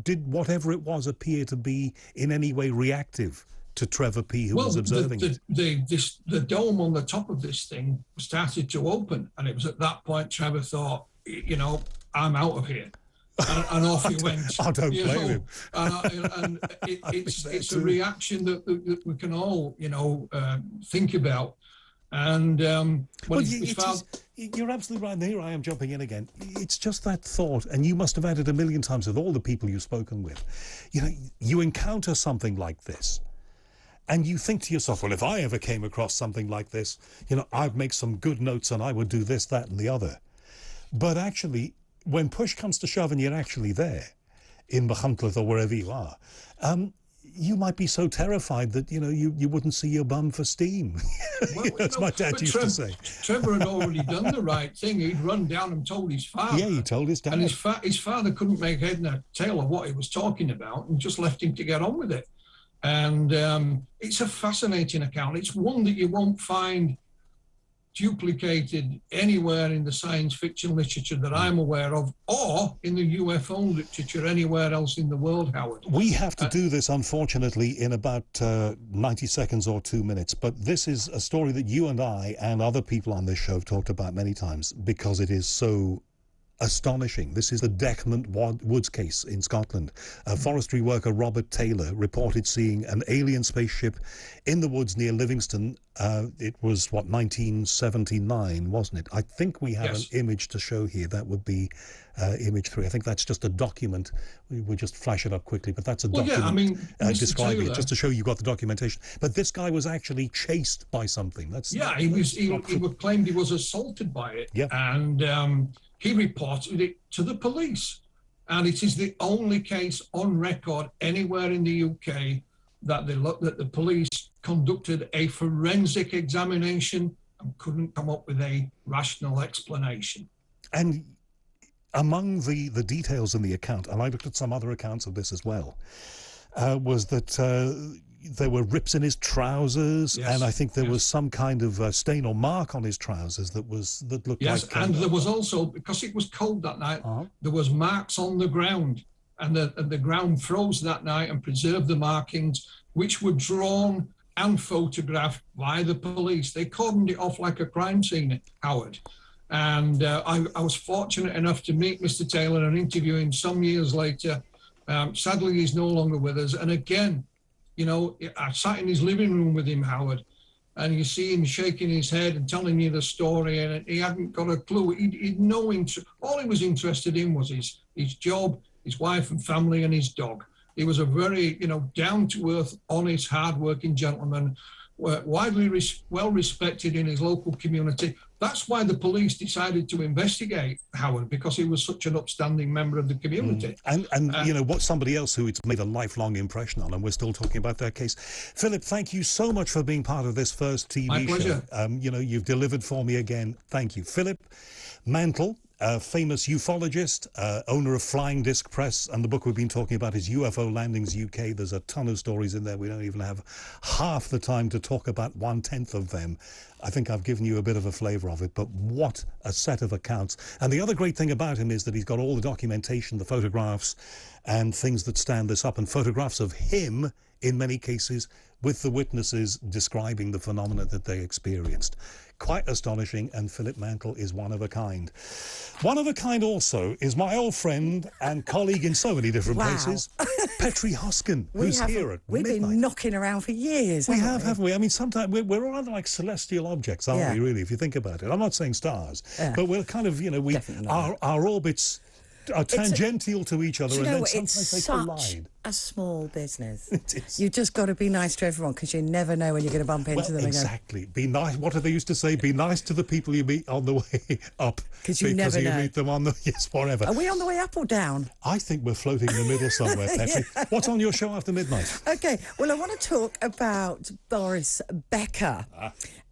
did whatever it was appear to be in any way reactive to Trevor P., who was observing it? The dome on the top of this thing started to open, and it was at that point Trevor thought, you know, I'm out of here. And off he went. I don't blame him. And it's a reaction that we can all, you know, think about. And you're absolutely right. And here I am jumping in again. It's just that thought, and you must have had it a million times with all the people you've spoken with. You know, you encounter something like this, and you think to yourself, well, if I ever came across something like this, you know, I'd make some good notes and I would do this, that, and the other. But actually, when push comes to shove and you're actually there in Machynlleth or wherever you are, you might be so terrified that, you know, you wouldn't see your bum for steam. Well, as my dad used to say. Trevor had already done the right thing. He'd run down and told his father. Yeah, he told his dad. And his father couldn't make head nor tail of what he was talking about and just left him to get on with it. And it's a fascinating account. It's one that you won't find duplicated anywhere in the science fiction literature that I'm aware of, or in the UFO literature anywhere else in the world, Howard. We have to do this, unfortunately, in about 90 seconds or 2 minutes, but this is a story that you and I and other people on this show have talked about many times because it is so astonishing. This is the Declan Woods case in Scotland. Forestry worker Robert Taylor reported seeing an alien spaceship in the woods near Livingston. It was, what, 1979, wasn't it? I think we have an image to show here. That would be image 3. I think that's just a document. We'll just flash it up quickly, but that's a document yeah, I mean, describing it, just to show you got the documentation. But this guy was actually chased by something. He claimed he was assaulted by it, and he reported it to the police. And it is the only case on record anywhere in the UK that the police conducted a forensic examination and couldn't come up with a rational explanation. And among the details in the account, and I looked at some other accounts of this as well, was that there were rips in his trousers, and I think there was some kind of stain or mark on his trousers that looked like... Yes, and there was also, because it was cold that night, there was marks on the ground, and the ground froze that night and preserved the markings, which were drawn and photographed by the police. They cordoned it off like a crime scene, Howard. And I was fortunate enough to meet Mr. Taylor and interview him some years later. Sadly, he's no longer with us. And again, you know, I sat in his living room with him, Howard, and you see him shaking his head and telling you the story, and he hadn't got a clue. He'd no interest. All he was interested in was his job, his wife and family, and his dog. He was a very, you know, down-to-earth, honest, hard-working gentleman, widely well respected in his local community. That's why the police decided to investigate Howard, because he was such an upstanding member of the community. And you know, what somebody else who it's made a lifelong impression on, and we're still talking about their case. Philip, thank you so much for being part of this first TV My pleasure. show. You know, you've delivered for me again. Thank you. Philip Mantle, a famous ufologist, owner of Flying Disc Press, and the book we've been talking about is UFO Landings UK. There's a ton of stories in there. We don't even have half the time to talk about 1/10 of them. I think I've given you a bit of a flavour of it, but what a set of accounts. And the other great thing about him is that he's got all the documentation, the photographs and things that stand this up, and photographs of him, in many cases, with the witnesses describing the phenomena that they experienced. Quite astonishing, and Philip Mantle is one of a kind. One of a kind also is my old friend and colleague in so many different places, Petri Hoskin, who's here at We've midnight. been knocking around for years, Haven't we? I mean, sometimes we're rather like celestial objects, aren't we, really, if you think about it? I'm not saying stars, but we're kind of, you know, our orbits are tangential to each other, and then sometimes they collide. A small business. It is. You've just got to be nice to everyone, because you never know when you're going to bump into them again. Exactly. Be nice. What do they used to say? Be nice to the people you meet on the way up, because you never know. Meet them on the whatever. Are we on the way up or down? I think we're floating in the middle somewhere, Petri. What's on your show after midnight? Okay. Well, I want to talk about Boris Becker.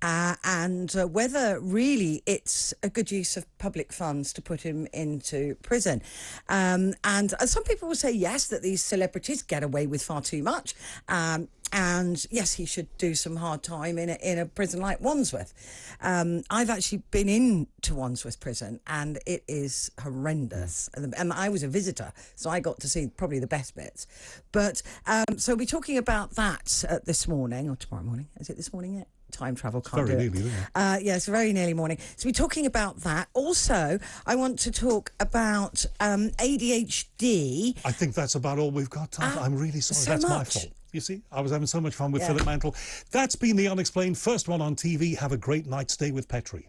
And whether really it's a good use of public funds to put him into prison. And some people will say, yes, that these celebrities get away with far too much. And yes, he should do some hard time in a prison like Wandsworth. I've actually been into Wandsworth prison, and it is horrendous. And I was a visitor, so I got to see probably the best bits. But so we'll be talking about that this morning, or tomorrow morning. Is it this morning yet? Time travel can't do it. Very nearly, isn't it? Yes, very nearly morning. So we're talking about that. Also, I want to talk about ADHD. I think that's about all we've got time for. I'm really sorry. That's my fault. You see, I was having so much fun with Philip Mantle. That's been The Unexplained, first one on TV. Have a great night. Stay with Petri.